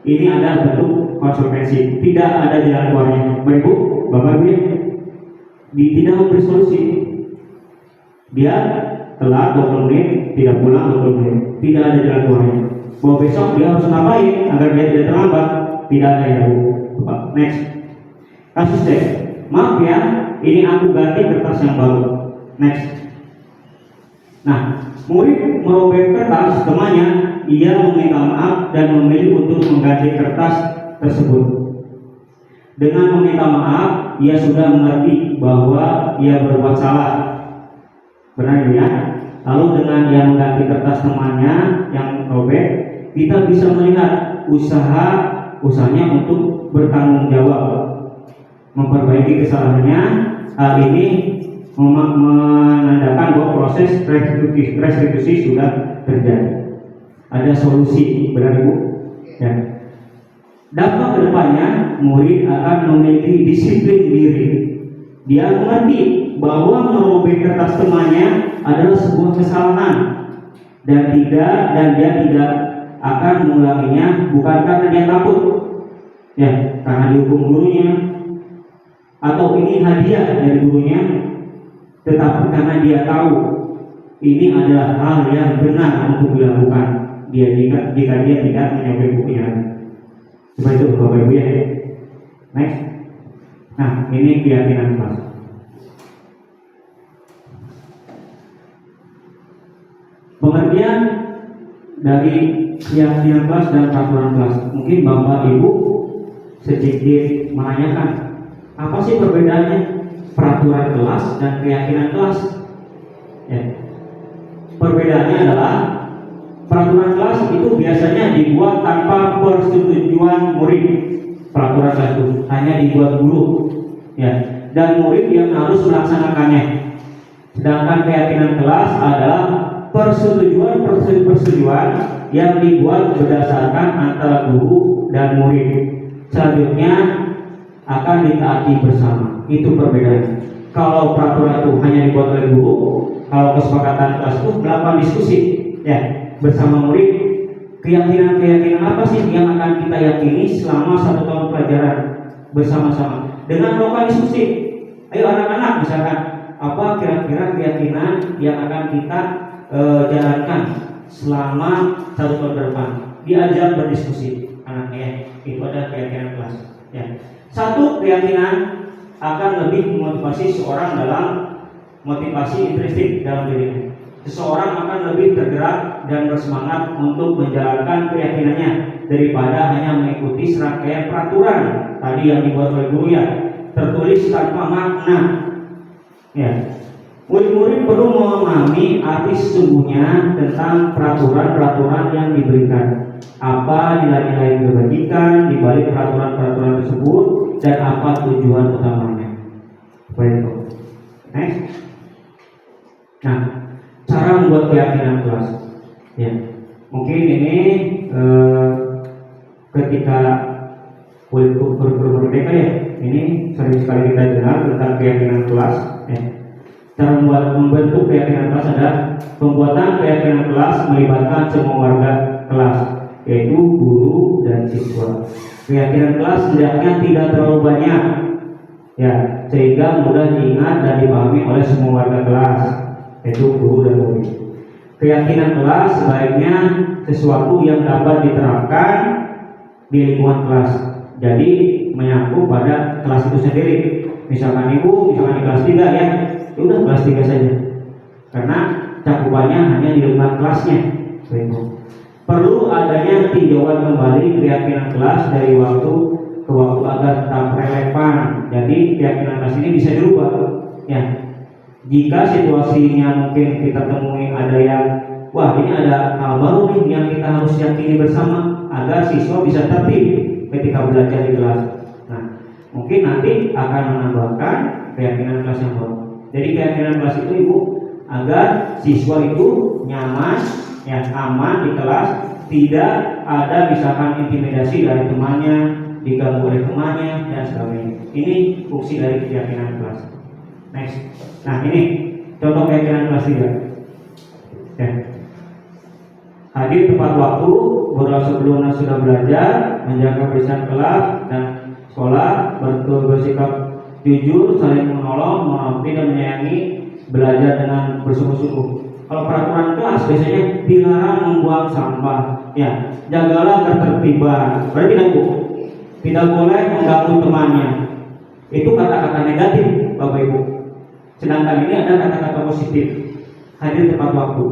ini adalah bentuk konsekuensi. Tidak ada jalan keluarnya. Ibu, Bapak Ibu, tidak memberi solusi. Dia telat 20 menit, tidak pulang 20 menit, tidak ada jalan keluarnya. Bahwa besok dia harus ngapain agar dia tidak terlambat? Tidak ada ya, Bu. Next. Kasus C. Maaf ya, ini aku ganti kertas yang baru. Next. Nah, murid merobek kertas temannya, ia meminta maaf dan memilih untuk mengganti kertas tersebut. Dengan meminta maaf, ia sudah mengerti bahwa ia berbuat salah. Benar ya? Lalu dengan ia mengganti kertas temannya yang robek, kita bisa melihat usahanya untuk bertanggung jawab, memperbaiki kesalahannya. Hal ini menandakan bahwa proses restitusi sudah terjadi. Ada solusi, benar Ibu? Ya. Dampak kedepannya, murid akan memiliki disiplin diri. Dia mengerti bahwa merobek kertas temannya adalah sebuah kesalahan dan dia tidak akan mengulanginya, bukan karena dia takut, ya, karena dihukum gurunya atau ini hadiah dari gurunya, tetapi karena dia tahu ini adalah hal yang benar untuk dilakukan jika dia tidak menyobek bukunya. Seperti itu Bapak Ibu ya. Next. Nah, ini keyakinan kelas. Kemudian dari keyakinan kelas dan peraturan kelas, mungkin Bapak Ibu sedikit menanyakan, apa sih perbedaannya peraturan kelas dan keyakinan kelas? Ya. Perbedaannya adalah peraturan kelas itu biasanya dibuat tanpa persetujuan murid. Peraturan kelas itu hanya dibuat guru, ya, dan murid yang harus melaksanakannya. Sedangkan keyakinan kelas adalah persetujuan yang dibuat berdasarkan antara guru dan murid. Selanjutnya akan ditaati bersama. Itu perbedaannya. Kalau peraturan itu hanya dibuat oleh guru, kalau kesepakatan kelas itu melakukan diskusi, ya, bersama murid. Keyakinan apa sih yang akan kita yakini selama 1 tahun pelajaran bersama-sama dengan melakukan diskusi. Ayo anak-anak, misalkan apa kira-kira keyakinan yang akan kita jalankan selama 1 tahun ke depan. Diajak berdiskusi anaknya, itu ada keyakinan kelas. Ya. Satu keyakinan akan lebih memotivasi seorang dalam motivasi intrinsik dalam dirinya. Seseorang akan lebih tergerak dan bersemangat untuk menjalankan keyakinannya daripada hanya mengikuti serangkaian peraturan tadi yang dibuat oleh guru, ya, tertulis tanpa makna. Ya. Murid-murid perlu memahami arti sesungguhnya tentang peraturan-peraturan yang diberikan. Apa nilai-nilai kebajikan di balik peraturan-peraturan tersebut dan apa tujuan utamanya. Baik. Next. Nah, cara membuat keyakinan kelas. Ya. Mungkin ini ketika kurikulum merdeka, ya, ini sering sekali kita dengar tentang keyakinan kelas. Ya. Cara membentuk keyakinan kelas adalah pembuatan keyakinan kelas melibatkan semua warga kelas, yaitu guru dan siswa. Keyakinan kelas hendaknya tidak terlalu banyak, ya, sehingga mudah diingat dan dipahami oleh semua warga kelas, yaitu guru dan murid. Keyakinan kelas sebaiknya sesuatu yang dapat diterapkan di lingkungan kelas, jadi menyangkut pada kelas itu sendiri. Misalkan ibu, misalkan di kelas 3, ya, udah kelas 3 saja, karena cakupannya hanya di lingkungan kelasnya. Perlu adanya tinjauan kembali keyakinan kelas dari waktu ke waktu agar tetap relevan. Jadi keyakinan kelas ini bisa dirubah, ya. Jika situasinya mungkin kita temui ada yang, wah, ini ada hal baru nih yang kita harus yakini bersama agar siswa bisa tertib ketika belajar di kelas. Nah, mungkin nanti akan menambahkan keyakinan kelas yang baru. Jadi keyakinan kelas itu, ibu, agar siswa itu nyaman, ya, aman di kelas, tidak ada misalkan intimidasi dari temannya, diganggu oleh temannya dan sebagainya. Ini fungsi dari keyakinan kelas. Next. Nah, ini contoh keyakinan kelas 3. Ya. Hadir tepat waktu, berdoa sebelum dan sudah belajar, menjaga kebersihan kelas dan sekolah, bersikap jujur, saling menolong, menghormati dan menyayangi, belajar dengan bersungguh-sungguh. Kalau peraturan kelas biasanya dilarang membuang sampah, ya, jagalah ketertiban. Berarti tidak boleh mengganggu temannya. Itu kata-kata negatif, Bapak Ibu. Sedangkan ini ada kata-kata positif, hadir tepat waktu.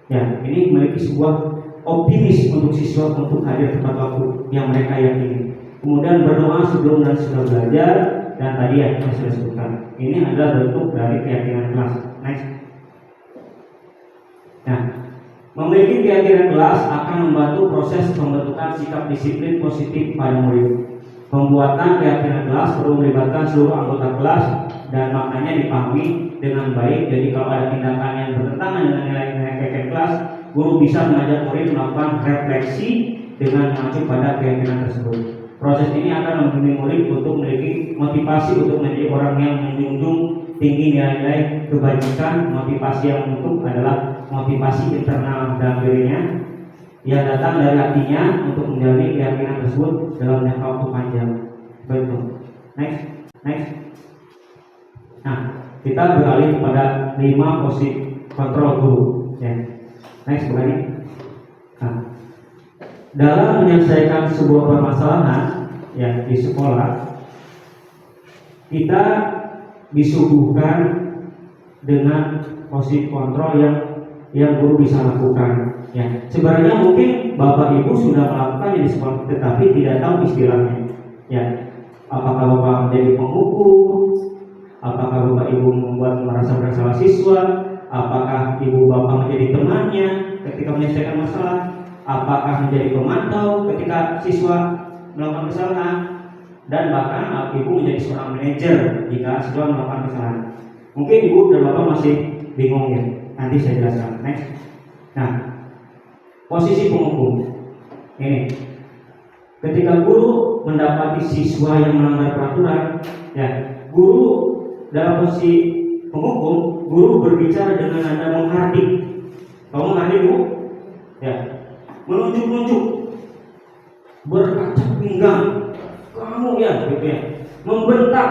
Ya, ini memiliki sebuah optimis untuk siswa untuk hadir tepat waktu yang mereka yakini. Kemudian berdoa sebelum dan sesudah belajar, dan tadi yang saya sebutkan. Ini adalah bentuk dari keyakinan kelas. Next. Nah, memiliki keyakinan kelas akan membantu proses pembentukan sikap disiplin positif pada murid. Pembuatan keyakinan kelas perlu melibatkan seluruh anggota kelas dan maknanya dipahami dengan baik. Jadi kalau ada tindakan yang bertentangan dengan nilai-nilai keyakinan kelas, guru bisa mengajak murid melakukan refleksi dengan mengacu pada keyakinan tersebut. Proses ini akan membimbing murid untuk memiliki motivasi untuk menjadi orang yang menjunjung tinggi nilai-nilai kebajikan. Motivasi yang untuk adalah motivasi internal dalam dirinya yang datang dari hatinya untuk menjalani keyakinan tersebut dalam jangka waktu panjang. Betul. Next. Nah, kita beralih kepada 5 posisi kontrol guru. Ya. Next, begini. Nah, dalam menyelesaikan sebuah permasalahan, ya, di sekolah, kita disuguhkan dengan posisi kontrol yang yang guru bisa lakukan. Ya, sebenarnya mungkin Bapak Ibu sudah melakukan di sekolah, tetapi tidak tahu istilahnya. Ya, apakah Bapak menjadi penghukum? Apakah Bapak Ibu membuat merasa bersalah siswa? Apakah Ibu Bapak menjadi temannya ketika menyelesaikan masalah? Apakah menjadi pemantau ketika siswa melakukan kesalahan? Dan bahkan Ibu menjadi seorang manajer jika siswa melakukan kesalahan. Mungkin Ibu dan Bapak masih bingung ya. Nanti saya jelaskan. Next. Nah, posisi penghukum ini, ketika guru mendapati siswa yang melanggar peraturan, ya, guru dalam posisi penghukum, guru berbicara dengan nada menghardik. Kamu menghardik, Bu? Ya, menunjuk-nunjuk, berkacak pinggang, kamu ya, gitu ya, membentak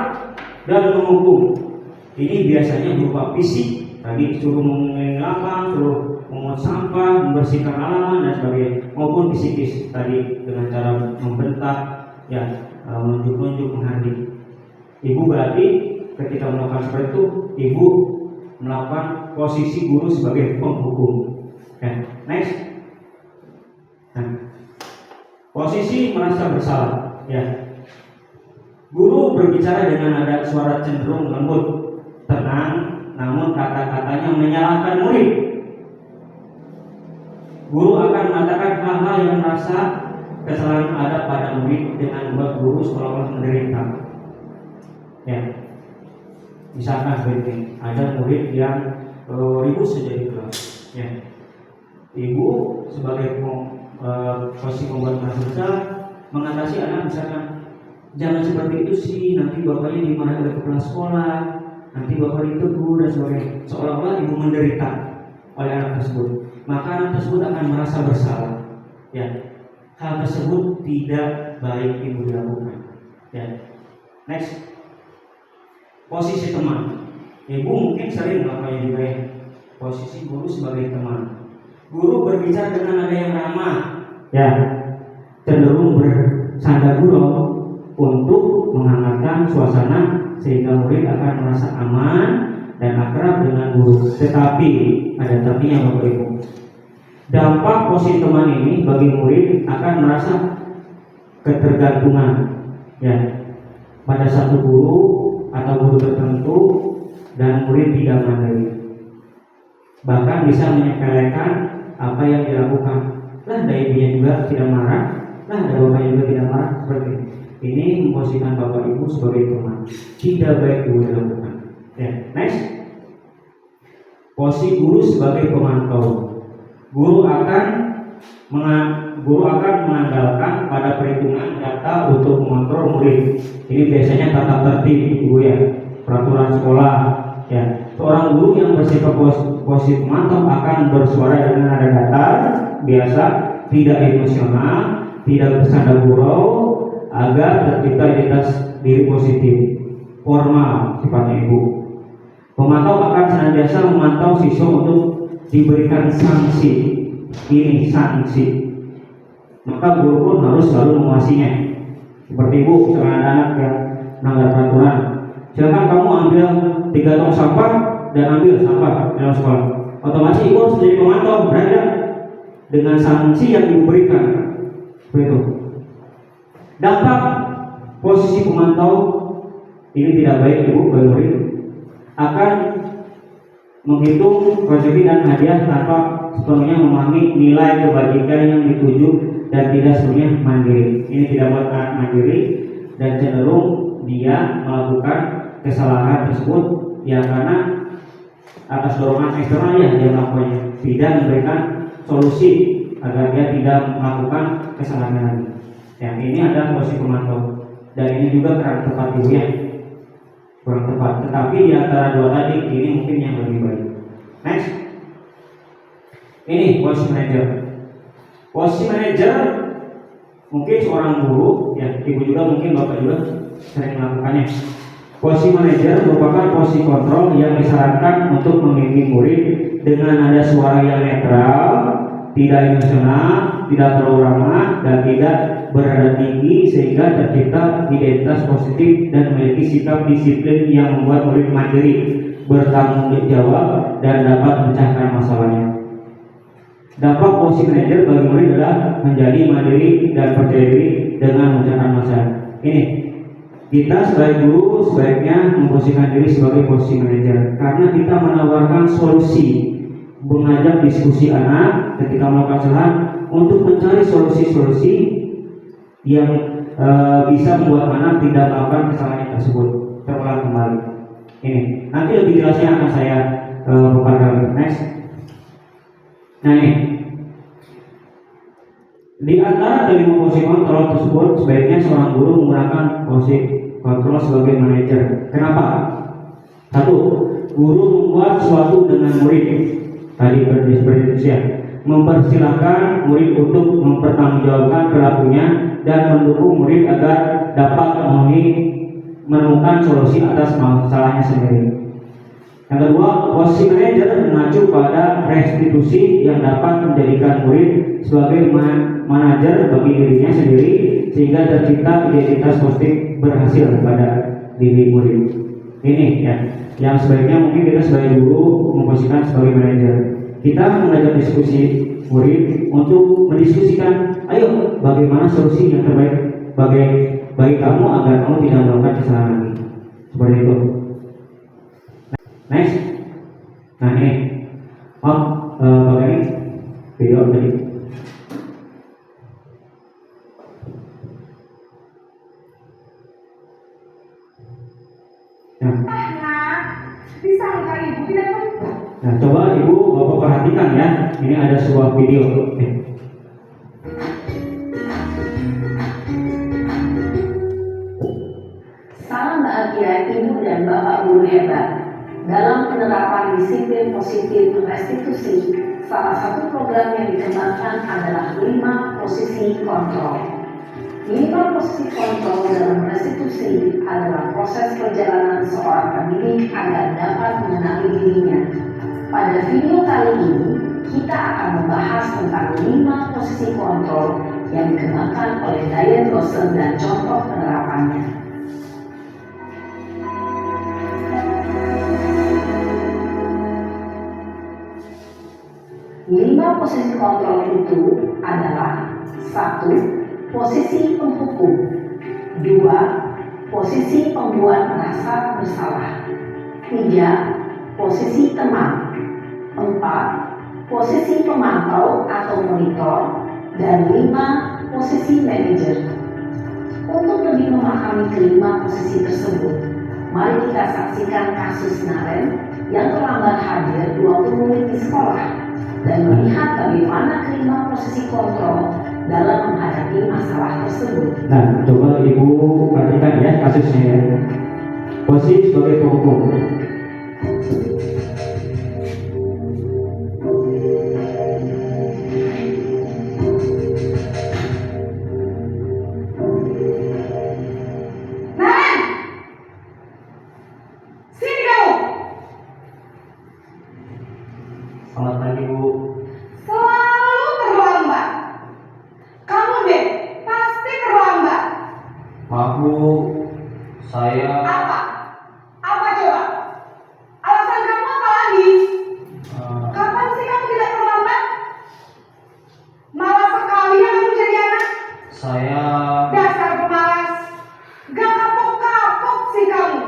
dan menghukum. Ini biasanya berupa fisik, tadi suruh mengelapang, suruh memungut sampah, membersihkan halaman dan sebagainya, maupun psikis tadi dengan cara membentak, ya, menunjuk-nunjuk, menghardik. Ibu berarti ketika melakukan seperti itu, Ibu melakukan posisi guru sebagai penghukum. Ya, next. Nah, posisi merasa bersalah. Ya, guru berbicara dengan nada suara cenderung lembut, tenang, namun kata-katanya menyalahkan murid. Guru akan mengatakan hal-hal yang merasa kesalahan ada pada murid dengan membuat guru seolah-olah menderita. Ya, misalkan seperti ada murid yang ribut saja di kelas. Ya, Ibu sebagai posisi pembuat merasa bersalah mengatasi anak, misalkan jangan seperti itu sih, nanti bapaknya dimarahi oleh kepala sekolah, nanti bapak ditegur dan sebagainya. Seolah-olah ibu menderita oleh anak tersebut, maka anak tersebut akan merasa bersalah. Ya, hal tersebut tidak baik ibu lakukan. Ya, next. Posisi teman, ibu mungkin sering melakukannya juga ya. Posisi guru sebagai teman, guru berbicara dengan nada yang ramah, ya, cenderung bersanda gurau untuk menghangatkan suasana sehingga murid akan merasa aman dan akrab dengan guru. Tetapi ada tapinya Bapak Ibu. Dampak posisi teman ini bagi murid akan merasa ketergantungan, ya, pada satu guru atau guru tertentu, dan murid tidak mandiri. Bahkan bisa menyepelekan apa yang dilakukan. Lah, dari ibunya juga tidak marah, lah dari bapaknya juga tidak marah, seperti ini. Ini memposisikan Bapak Ibu sebagai teman, tidak baik ibu dilakukan. Ya, next. Posisi guru sebagai pemantau. Guru akan mengandalkan pada perhitungan data untuk mengontrol murid. Ini biasanya tata tertib Ibu ya, peraturan sekolah. Ya, seorang guru yang bersifat posisi pemantau akan bersuara dengan nada datar, biasa, tidak emosional, tidak bersanda gurau, agar tercipta identitas diri positif, formal sifatnya Ibu. Pemantau akan senantiasa memantau siswa untuk diberikan sanksi. Ini sanksi. Maka guru pun harus selalu mengawasinya. Seperti Ibu, misalnya ada anak yang melanggar peraturan, silakan kamu ambil 3 tong sampah dan ambil sampah dalam sekolah. Otomatis Ibu harus jadi pemantau, berada dengan sanksi yang Ibu berikan. Seperti itu. Dampak posisi pemantau ini tidak baik Ibu bagi murid, akan menghitung rezeki dan hadiah tanpa sepenuhnya memahami nilai kebajikan yang dituju dan tidak sepenuhnya mandiri. Ini tidak buat anak mandiri dan cenderung dia melakukan kesalahan tersebut ya karena atas dorongan eksternal ya dia melakukannya, tidak memberikan solusi agar dia tidak melakukan kesalahan lagi. Yang ini adalah posisi pemantau dan ini juga kurang tepat Ibu ya, kurang tepat. Tetapi di antara dua tadi ini mungkin yang lebih baik. Next, ini posisi manajer. Posisi manajer mungkin seorang guru ya, Ibu juga mungkin Bapak juga sering melakukannya. Posisi manajer merupakan posisi kontrol yang disarankan untuk membimbing murid dengan nada suara yang netral, tidak emosional, tidak terlalu ramah, dan tidak berada tinggi sehingga tercipta identitas positif dan memiliki sikap disiplin yang membuat murid mandiri, bertanggung jawab, dan dapat memecahkan masalahnya. Dampak posisi manajer bagi murid adalah menjadi mandiri dan percaya diri dengan mengerjakan masalah. Ini kita sebagai guru sebaiknya memposisikan diri sebagai posisi manajer karena kita menawarkan solusi, mengajak diskusi anak ketika melakukan kesalahan untuk mencari solusi-solusi yang bisa membuat anak tidak melakukan kesalahan tersebut terulang kembali. Ini nanti lebih jelasnya akan saya paparkan. Next. Nah ini di antara kelima posisi kontrol tersebut sebaiknya seorang guru menggunakan posisi kontrol sebagai manajer. Kenapa? Satu, guru membuat sesuatu dengan murid. Tadi berdiskusi, mempersilahkan murid untuk mempertanggungjawabkan perilakunya dan mendukung murid agar dapat menemukan solusi atas masalahnya sendiri. Yang kedua, posisi manajer mengacu pada restitusi yang dapat menjadikan murid sebagai manajer bagi dirinya sendiri sehingga tercipta identitas positif berhasil pada diri murid. Ini ya, yang sebaiknya mungkin kita sebagai guru memposisikan sebagai manajer. Kita mengajak diskusi murid untuk mendiskusikan, ayo bagaimana solusi yang terbaik bagi kamu agar kamu tidak melakukan kesalahan lagi. Seperti itu. Next. Nah ini, pakai video tadi. Disangka ibu tidak membuat. Nah, coba ibu bapak perhatikan ya. Ini ada sebuah video. Salam bahagia ibu dan bapak guru hebat. Dalam penerapan disiplin positif restitusi, salah satu program yang dikembangkan adalah 5 posisi kontrol. 5 posisi kontrol dalam restitusi adalah proses perjalanan seorang pendidik agar dapat mengenali dirinya. Pada video kali ini, kita akan membahas tentang 5 posisi kontrol yang dikembangkan oleh Diane Lawson dan contoh penerapannya. 5 posisi kontrol itu adalah 1. Posisi penghukum, 2. Posisi pembuat merasa bersalah, 3. Posisi teman, 4. Posisi pemantau atau monitor, dan 5. Posisi manajer. Untuk lebih memahami kelima posisi tersebut, mari kita saksikan kasus Naren yang terlambat hadir 20 menit di sekolah dan melihat bagaimana kelima posisi kontrol dalam menghadapi masalah tersebut. Nah, coba ibu perhatikan ya kasusnya ya. Posisi sebagai penghukum. Naren, sini kamu. Selamat pagi bu. Selalu terlambat. Kamu deh, pasti terlambat. Maaf bu, saya Apa? Apa coba? Alasan kamu apa lagi? Kapan sih kamu tidak terlambat? Malas sekali ya kamu jadi anak. saya Dasar pemalas. Gak kapok-kapok sih kamu.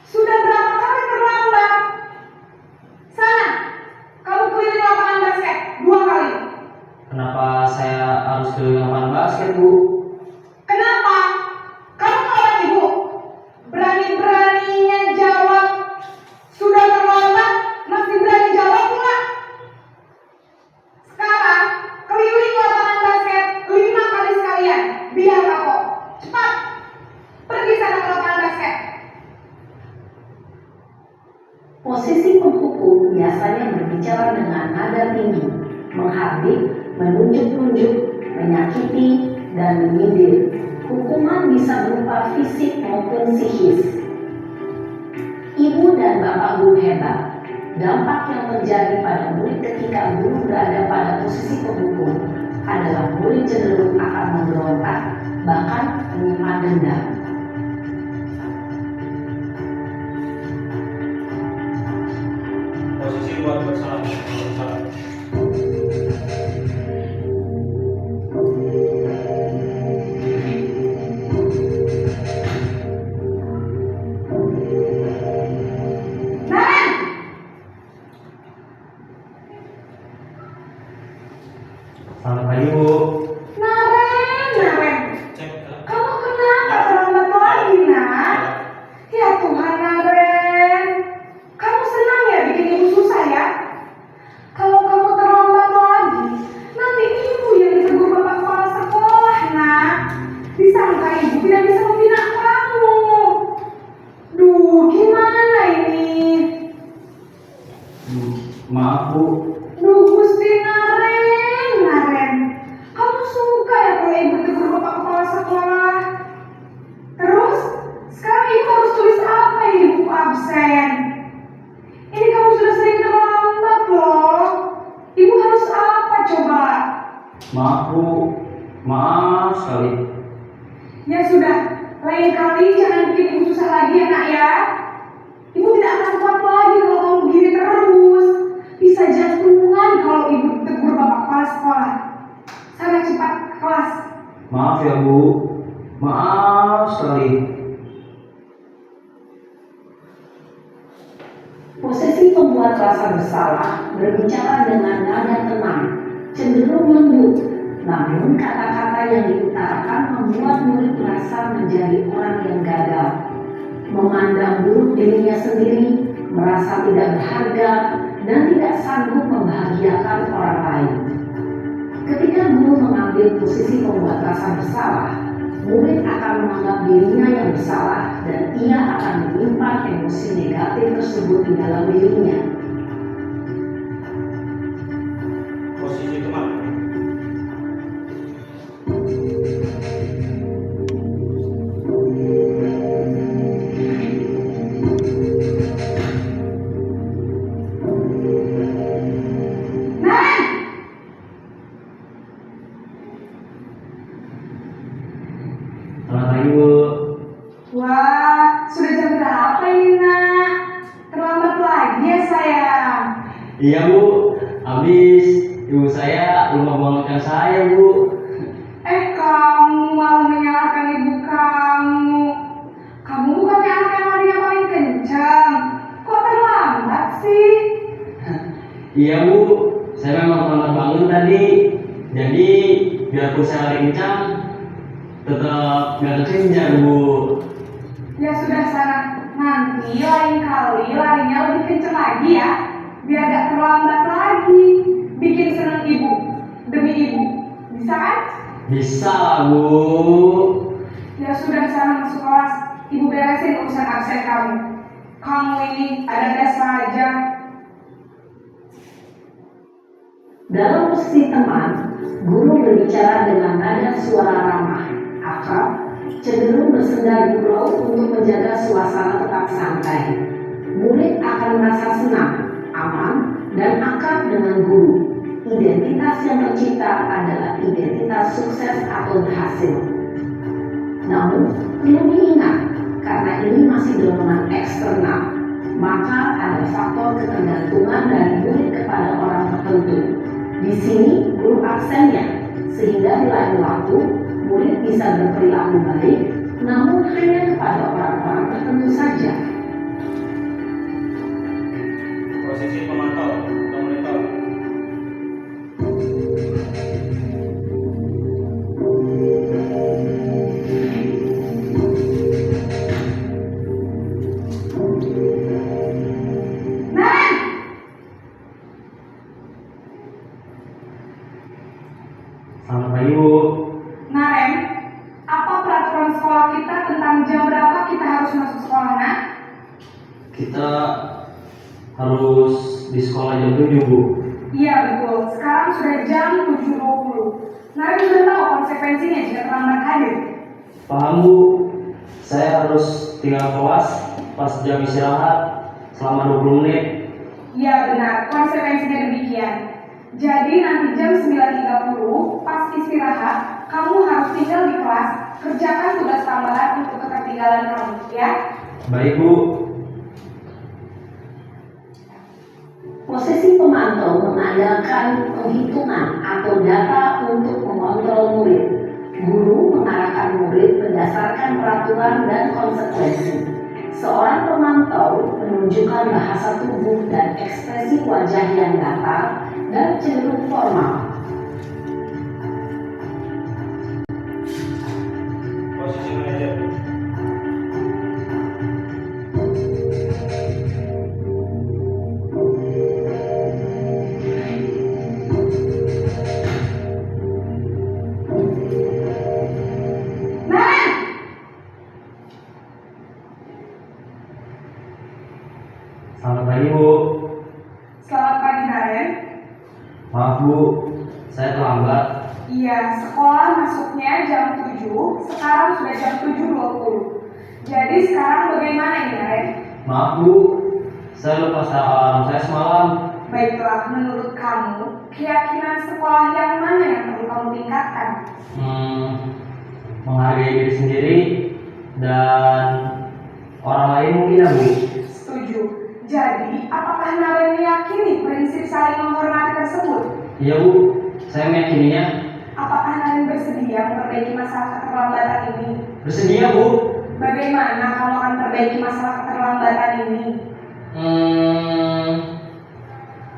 Sudah berapa kali terlambat? Sana, kamu keliling lapangan basket 2 kali. kenapa saya harus ke lapangan basket bu? Kenapa? Kamu nolak ibu. Berani-beraninya jawab. Sudah terlambat, masih berani jawab pula. Sekarang, keliling lapangan basket 5 kali sekalian. Biar kapok. Cepat. Pergi sana ke lapangan basket. Posisi penghukum biasanya berbicara dengan nada tinggi, menghardik, menunjuk-nunjuk, menyakiti, dan menyindir. Hukuman bisa berupa fisik maupun psikis. Ibu dan bapak guru hebat, dampak yang terjadi pada murid ketika guru berada pada posisi penghukum adalah murid cenderung akan memberontak, bahkan menyimpan dendam. Posisi buat bersalah. Selamat pagi Bu. Naren, kamu kenapa terlambat lagi, nak? Ya Tuhan, Naren, kamu senang ya bikin ibu susah ya? Kalau kamu terlambat lagi, nanti ibu yang ditegur bapak kepala sekolah, nak. Disangka ibu tidak bisa membina kamu. Duh, gimana ini? Maaf Bu. Duh, Gusti Naren, kamu suka ya kalau ibu tegur bapak kepala sekolah? Terus, sekarang ibu harus tulis apa yang ibu absen? Ini kamu sudah sering terlambat loh. Ibu harus apa coba? Maaf Bu. Maaf sekali. Ya sudah, lain kali jangan bikin ibu susah lagi ya nak ya. Ibu tidak akan kuat lagi kalau kamu begini terus. Bisa jantungan kalau ibu tegur bapak kepala sekolah. Sana cepat ke kelas. Maaf ya Bu. Maaf sekali. Posisi pembuat rasa bersalah berbicara dengan nada tenang, cenderung lembut, namun kata-kata yang diutarakan membuat murid merasa menjadi orang yang gagal, memandang buruk dirinya sendiri, merasa tidak berharga, dan tidak sanggup membahagiakan orang lain. Ketika guru mengambil posisi pembuat rasa bersalah, murid akan menganggap dirinya yang bersalah dan ia akan menyimpan emosi negatif tersebut di dalam dirinya. Posisi teman. Naren, Selamat pagi Bu. wah, sudah jam berapa ini nak? Terlambat lagi ya sayang. Iya Bu, habis ibu saya lupa bangunkan saya Bu. Kamu malah menyalahkan ibu kamu. Kamu bukannya anak yang larinya paling kencang. Kok terlambat sih? Iya Bu, saya memang terlambat bangun tadi. Jadi biarpun saya lari kencang, tetap gak kekejar Bu. Ya sudah sana. Nanti lain kali larinya lebih kencang lagi ya. Biar gak terlambat lagi. Bikin seneng ibu. Demi ibu. Bisa kan? Bisa lah Bu. Ya sudah sana masuk kelas. Ibu beresin urusan absen kamu. Kamu ini ada saja. Dalam posisi teman, guru berbicara dengan nada suara ramah, akrab, cenderung bersenda gurau untuk menjaga suasana tetap santai. Murid akan merasa senang, aman, dan akrab dengan guru. Identitas yang tercipta adalah identitas sukses atau berhasil. Namun, perlu diingat, karena ini masih dorongan eksternal, maka ada faktor ketergantungan dari murid kepada orang tertentu. Di sini guru absennya, sehingga di lain waktu murid bisa berperilaku baik, namun hanya kepada orang-orang tertentu saja. Posisi pemantau atau monitor. Naren! Selamat pagi Bu. Naren, apa peraturan sekolah kita tentang jam berapa kita harus masuk sekolah, nak? Kita harus di sekolah jam 7 Bu. Iya betul, sekarang sudah jam 7.20. Naren sudah tahu konsekuensinya jika terlambat hadir. Paham Bu, saya harus tinggal kelas pas jam istirahat selama 20 menit. Iya benar, konsekuensinya demikian. Jadi nanti jam 9.30 pas istirahat, kamu harus tinggal di kelas, kerjakan tugas tambahan untuk ketertinggalan kamu, ya? Baik Bu. Posisi pemantau mengandalkan penghitungan atau data untuk mengontrol murid. Guru mengarahkan murid berdasarkan peraturan dan konsekuensi. Seorang pemantau menunjukkan bahasa tubuh dan ekspresi wajah yang datar dan cenderung formal. saya terlambat. Iya, sekolah masuknya jam 7, sekarang sudah jam 7.20. Jadi sekarang bagaimana ini, Naren? Maaf Bu, saya lupa alarm saya semalam. Baiklah, menurut kamu, keyakinan sekolah yang mana yang perlu kamu tingkatkan? Menghargai diri sendiri dan orang lain mungkin ya Bu. Setuju. Jadi, apakah Naren meyakini prinsip saling menghormati tersebut? Iya Bu, saya meyakininya. Apakah Naren bersedia memperbaiki masalah keterlambatan ini? Bersedia Bu. Bagaimana kamu akan perbaiki masalah keterlambatan ini?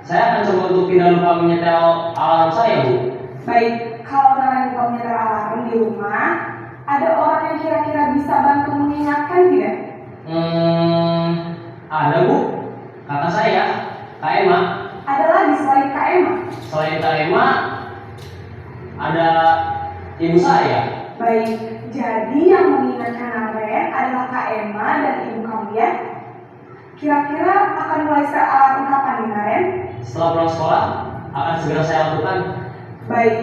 Saya akan coba untuk tidak lupa menyetel alarm saya Bu. Baik, kalau Naren lupa menyetel alarm di rumah, ada orang yang kira-kira bisa bantu mengingatkan tidak? Ada Bu, kakak saya, Kak Emma. Ada lagi selain Kak Emma? Selain Kak Emma, ada ibu saya. Baik, jadi yang mengingatkan Naren adalah Kak Emma dan ibu kamu ya? Kira-kira akan mulai setel alarm kapan nih, Naren? Setelah pulang sekolah, akan segera saya lakukan. Baik,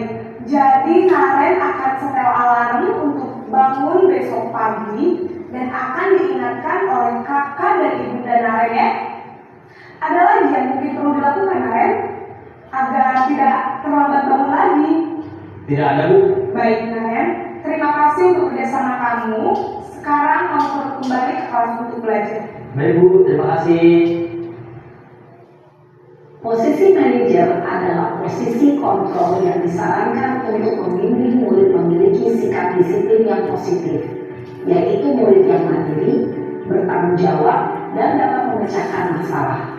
jadi Naren akan setel alarm untuk bangun besok pagi dan akan diingatkan oleh kakak dan ibunda Naren ya. Ada lagi yang mungkin perlu dilakukan, Naren, agar tidak terlambat bangun lagi. Tidak ada Bu. Baik, Naren, terima kasih untuk kerjasama kamu. Sekarang kamu perlu kembali ke kelas untuk belajar. Baik Bu, terima kasih. Posisi manajer adalah posisi kontrol yang disarankan untuk membimbing murid memiliki sikap disiplin yang positif, yaitu murid yang mandiri, bertanggung jawab, dan dapat memecahkan masalah.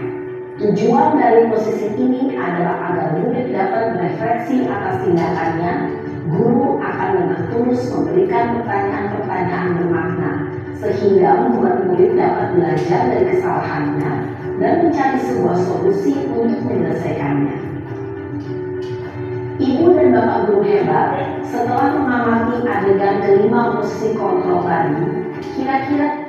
Tujuan dari posisi ini adalah agar murid dapat merefleksi atas tindakannya. Guru akan dengan tulus memberikan pertanyaan-pertanyaan bermakna, sehingga membuat murid dapat belajar dari kesalahannya dan mencari sebuah solusi untuk menyelesaikannya. Ibu dan Bapak guru hebat, setelah mengamati adegan kelima posisi kontrol tadi, kira-kira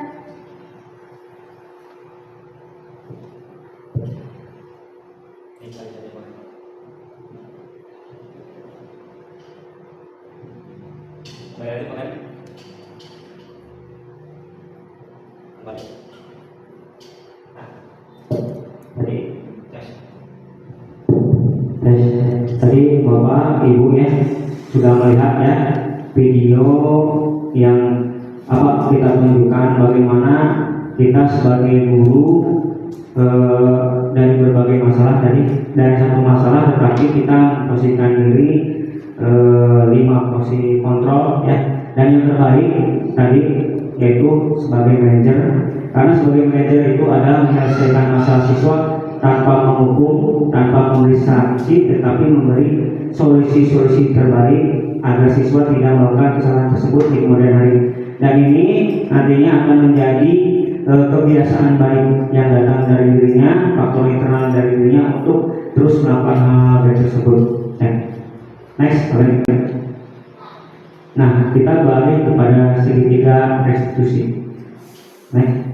Tadi Bapak Ibu ya sudah melihat ya video yang kita tunjukkan bagaimana kita sebagai guru dari berbagai masalah dari satu masalah tetapi kita memposisikan diri 5 posisi kontrol ya, dan yang terbaik tadi yaitu sebagai manajer, karena sebagai manajer itu adalah menyelesaikan masalah siswa tanpa menghukum, tanpa memberi sanksi, tetapi memberi solusi-solusi terbaik agar siswa tidak melakukan kesalahan tersebut di kemudian hari. Dan ini nantinya akan menjadi kebiasaan baik yang datang dari dirinya, faktor internal dari dirinya untuk terus melakukan hal tersebut. Next, nah kita balik kepada segitiga restitusi. Next.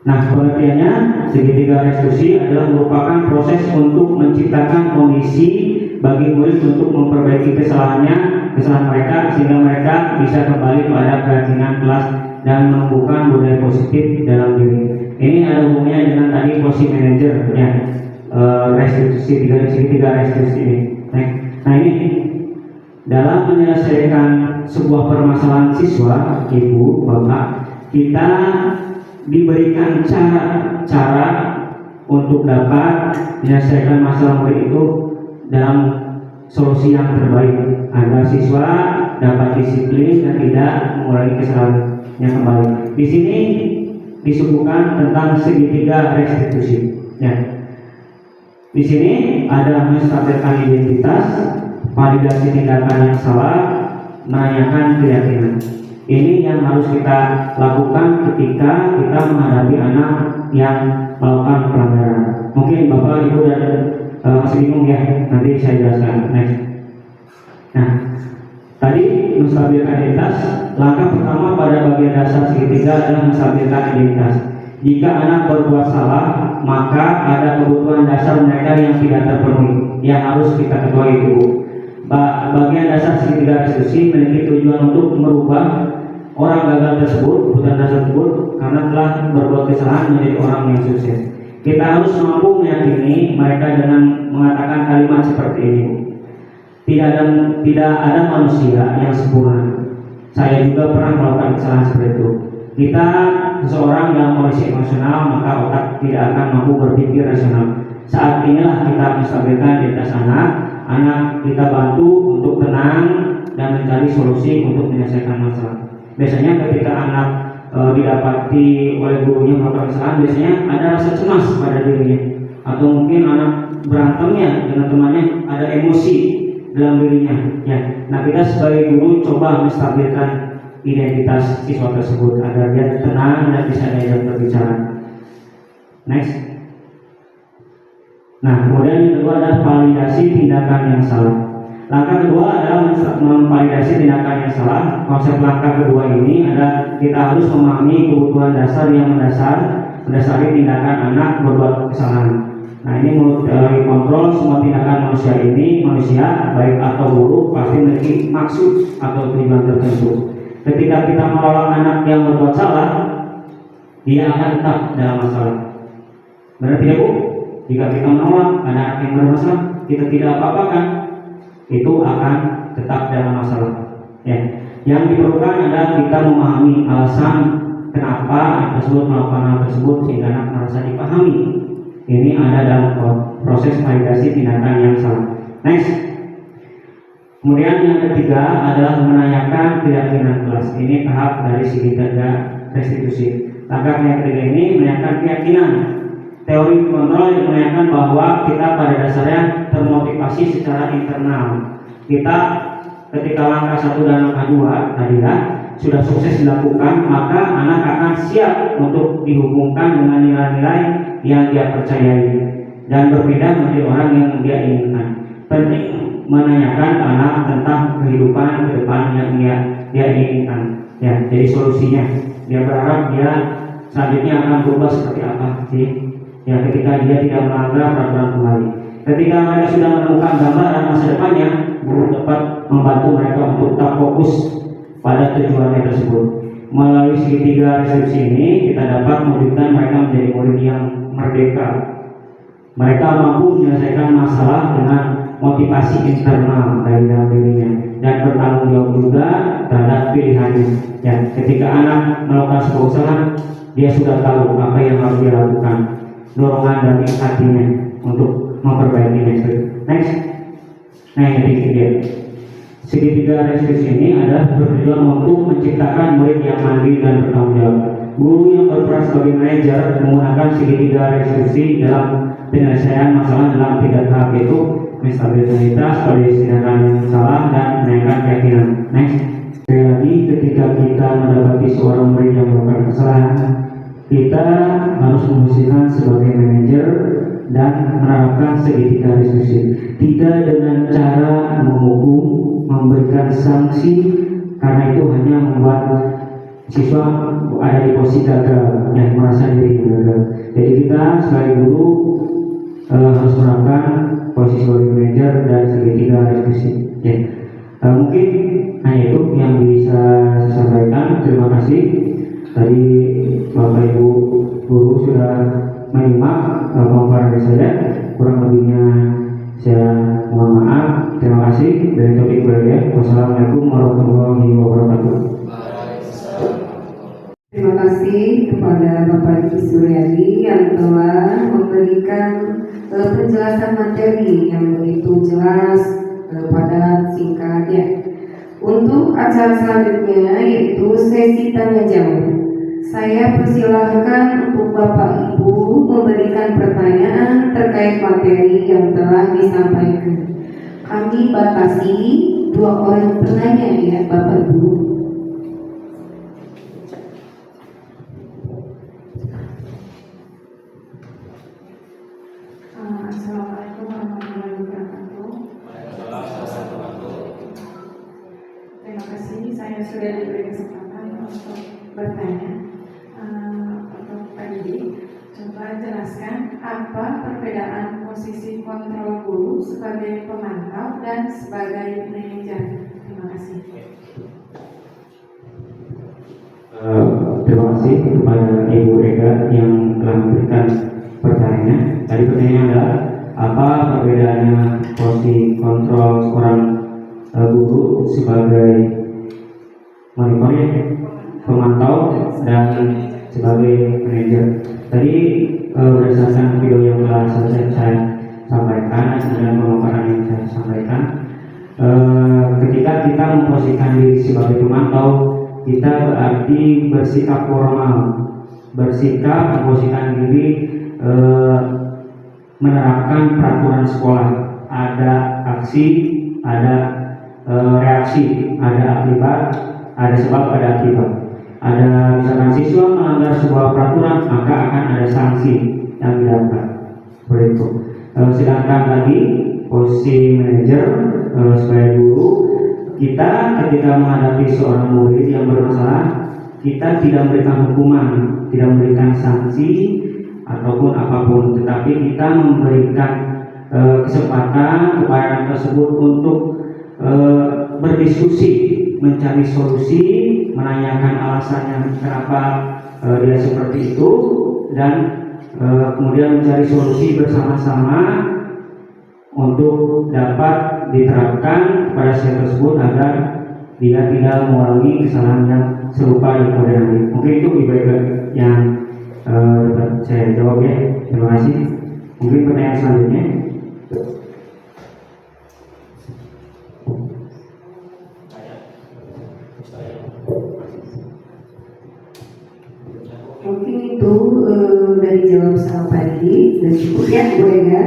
Nah, pengertiannya segitiga restitusi adalah merupakan proses untuk menciptakan kondisi bagi murid untuk memperbaiki kesalahan mereka sehingga mereka bisa kembali pada keyakinan kelas dan menumbuhkan budaya positif dalam diri. Ini ada hubungannya dengan tadi posisi manajer ya, restitusi segitiga restitusi ini. Nah ini dalam menyelesaikan sebuah permasalahan siswa, ibu, bapak, kita diberikan cara untuk dapat menyelesaikan masalah murid itu dalam solusi yang terbaik agar siswa dapat disiplin dan tidak mengulangi kesalahannya kembali. Di sini disuguhkan tentang segitiga restitusi. Ya. Di sini ada menstabilkan identitas, validasi tindakan yang salah, menanyakan keyakinan. Ini yang harus kita lakukan ketika kita menghadapi anak yang melakukan pelanggaran. Mungkin Bapak Ibu dan masih bingung ya, nanti saya jelaskan. Next. Nah, tadi menstabilkan identitas, langkah pertama pada bagian dasar segitiga adalah menstabilkan identitas. Jika anak berbuat salah, maka ada kebutuhan dasar mereka yang tidak terpenuhi, yang harus kita ketahui itu. Bagian dasar segitiga restitusi memiliki tujuan untuk merubah orang gagal tersebut, kebutuhan dasar tersebut, karena telah berbuat kesalahan menjadi orang yang sukses. Kita harus mampu meyakini mereka dengan mengatakan kalimat seperti ini. Tidak ada manusia yang sempurna. Saya juga pernah melakukan kesalahan seperti itu. Kita seseorang yang kondisi emosional, maka otak tidak akan mampu berpikir rasional. Saat inilah kita menstabilkan identitas anak kita bantu untuk tenang dan mencari solusi untuk menyelesaikan masalah. Biasanya ketika anak didapati oleh gurunya melakukan kesalahan, biasanya ada rasa cemas pada dirinya, atau mungkin anak berantemnya dengan temannya, ada emosi dalam dirinya. Ya, nah kita sebagai guru coba menstabilkan identitas siswa tersebut agar dia tenang dan bisa diajak berbicara. Next. Nah, kemudian yang kedua adalah validasi tindakan yang salah. Langkah kedua adalah memvalidasi tindakan yang salah. Konsep langkah kedua ini adalah kita harus memahami kebutuhan dasar yang mendasari tindakan anak berbuat kesalahan. Nah, ini menurut teori kontrol, semua tindakan manusia baik atau buruk pasti memiliki maksud atau tujuan tertentu. Ketika kita menolak anak yang berbuat salah, dia akan tetap dalam masalah. Benar tidak, Bu? Jika kita menolak anak yang bermasalah, kita tidak apa-apakan, itu akan tetap dalam masalah. Ya. Yang diperlukan adalah kita memahami alasan kenapa anak tersebut melakukan hal tersebut sehingga anak merasa dipahami. Ini ada dalam proses validasi tindakan yang salah. Next. Kemudian yang ketiga adalah menanyakan keyakinan kelas. Ini tahap dari segitiga restitusi. Langkah yang ketiga ini menanyakan keyakinan. Teori kontrol yang menanyakan bahwa kita pada dasarnya termotivasi secara internal. Kita ketika langkah 1 dan langkah 2 tadi sudah sukses dilakukan, maka anak akan siap untuk dihubungkan dengan nilai-nilai yang dia percayai dan berpindah menjadi orang yang dia inginkan. Penting menanyakan anak tentang kehidupan ke depan yang dia inginkan. Ya, jadi solusinya dia berharap dia selanjutnya akan berubah seperti apa sih? Ya, ketika dia tidak melanggar peraturan kembali. Ketika mereka sudah menemukan gambaran masa depannya, guru dapat membantu mereka untuk tetap fokus pada tujuannya tersebut. Melalui segitiga restitusi ini, kita dapat mewujudkan mereka menjadi murid yang merdeka. Mereka mampu menyelesaikan masalah dengan motivasi internal dari dalam dirinya dan bertanggung jawab juga terhadap pilihannya. Ya, ketika anak melakukan sebuah usaha, dia sudah tahu apa yang harus dia lakukan, dorongan dari hatinya untuk memperbaikinya. Next. Nah, yang ketiga, segitiga restitusi ini adalah bertujuan untuk menciptakan murid yang mandiri dan bertanggung jawab. Guru yang berperan sebagai manajer menggunakan segitiga restitusi dalam penyelesaian masalah dalam 3 tahap, yaitu menstabilitas, validasi tindakan yang salah, dan menanyakan keyakinan. Next. Sekali lagi, ketika kita mendapati seorang murid yang melakukan kesalahan, kita harus memposisikan sebagai manajer dan menerapkan segitiga restitusi. Tidak dengan cara menghukum, memberikan sanksi, karena itu hanya membuat siswa ada di posisi gagal, yang merasa diri gagal. Jadi kita sebagai guru harus menerapkan posisi sebagai manajer dan segitiga restitusi. Ya. Mungkin hanya itu yang bisa saya sampaikan. Terima kasih. Tadi Bapak Ibu guru sudah menyimak pemaparan dari saya. Kurang lebihnya saya mohon maaf. Terima kasih. Dari topik beliau. Wassalamualaikum warahmatullahi wabarakatuh. Terima kasih kepada Bapak Diki Suryadi yang telah memberikan penjelasan materi yang begitu jelas, padat, singkat ya. Untuk acara selanjutnya yaitu sesi tanya jawab. Saya persilahkan untuk Bapak Ibu memberikan pertanyaan terkait materi yang telah disampaikan. Kami batasi 2 orang penanya ya Bapak Ibu. Assalamualaikum warahmatullahi wabarakatuh. Terima kasih, saya sudah diberi kesempatan untuk bertanya. Untuk tadi menjelaskan apa perbedaan posisi kontrol guru sebagai pemantau dan sebagai manajer. Terima kasih. Terima kasih kepada Ibu Ega yang telah memberikan pertanyaannya. Tadi pertanyaannya adalah apa perbedaannya posisi kontrol seorang guru sebagai monitor, pemantau, dan sebagai manajer. Tadi berdasarkan video yang telah saya sampaikan dan pemaparan yang saya sampaikan, ketika kita memposisikan diri sebagai pemantau, kita berarti bersikap formal, bersikap memposisikan diri menerapkan peraturan sekolah. Ada aksi, ada reaksi, ada akibat, ada sebab, ada akibat. Ada misalkan siswa melanggar sebuah peraturan, maka akan ada sanksi yang didapat. Seperti itu. Sedangkan lagi posisi manajer sebagai guru, kita ketika menghadapi seorang murid yang bermasalah, kita tidak memberikan hukuman, tidak memberikan sanksi ataupun apapun, tetapi kita memberikan kesempatan kepada anak tersebut untuk berdiskusi, mencari solusi, menanyakan alasannya kenapa dia seperti itu, dan kemudian mencari solusi bersama-sama untuk dapat diterapkan kepada siswa tersebut agar dia tidak mengulangi kesalahan yang serupa di kemudian hari. Mungkin itu ibu-ibu yang dapat saya jawab ya. Terima kasih. Mungkin pertanyaan selanjutnya. Mungkin itu dari jawab sama pagi dan cukup ya Bu Ega.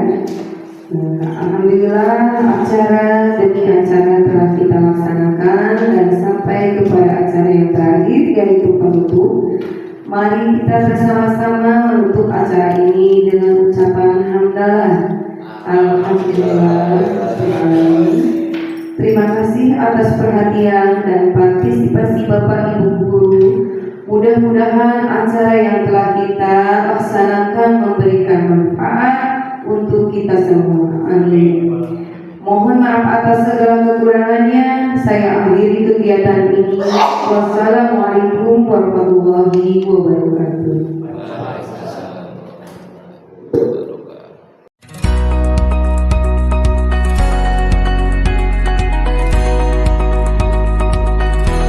Alhamdulillah acara demi acara telah kita laksanakan dan sampai kepada acara yang terakhir yaitu penutup. Mari kita bersama-sama menutup acara ini dengan ucapan hamdalah. Alhamdulillah. Terima kasih atas perhatian dan partisipasi Bapak Ibu Guru. Mudah-mudahan acara yang telah kita laksanakan memberikan manfaat untuk kita semua. Amin. Mohon maaf atas segala kekurangannya. Saya akhiri kegiatan ini. Wassalamualaikum warahmatullahi wabarakatuh.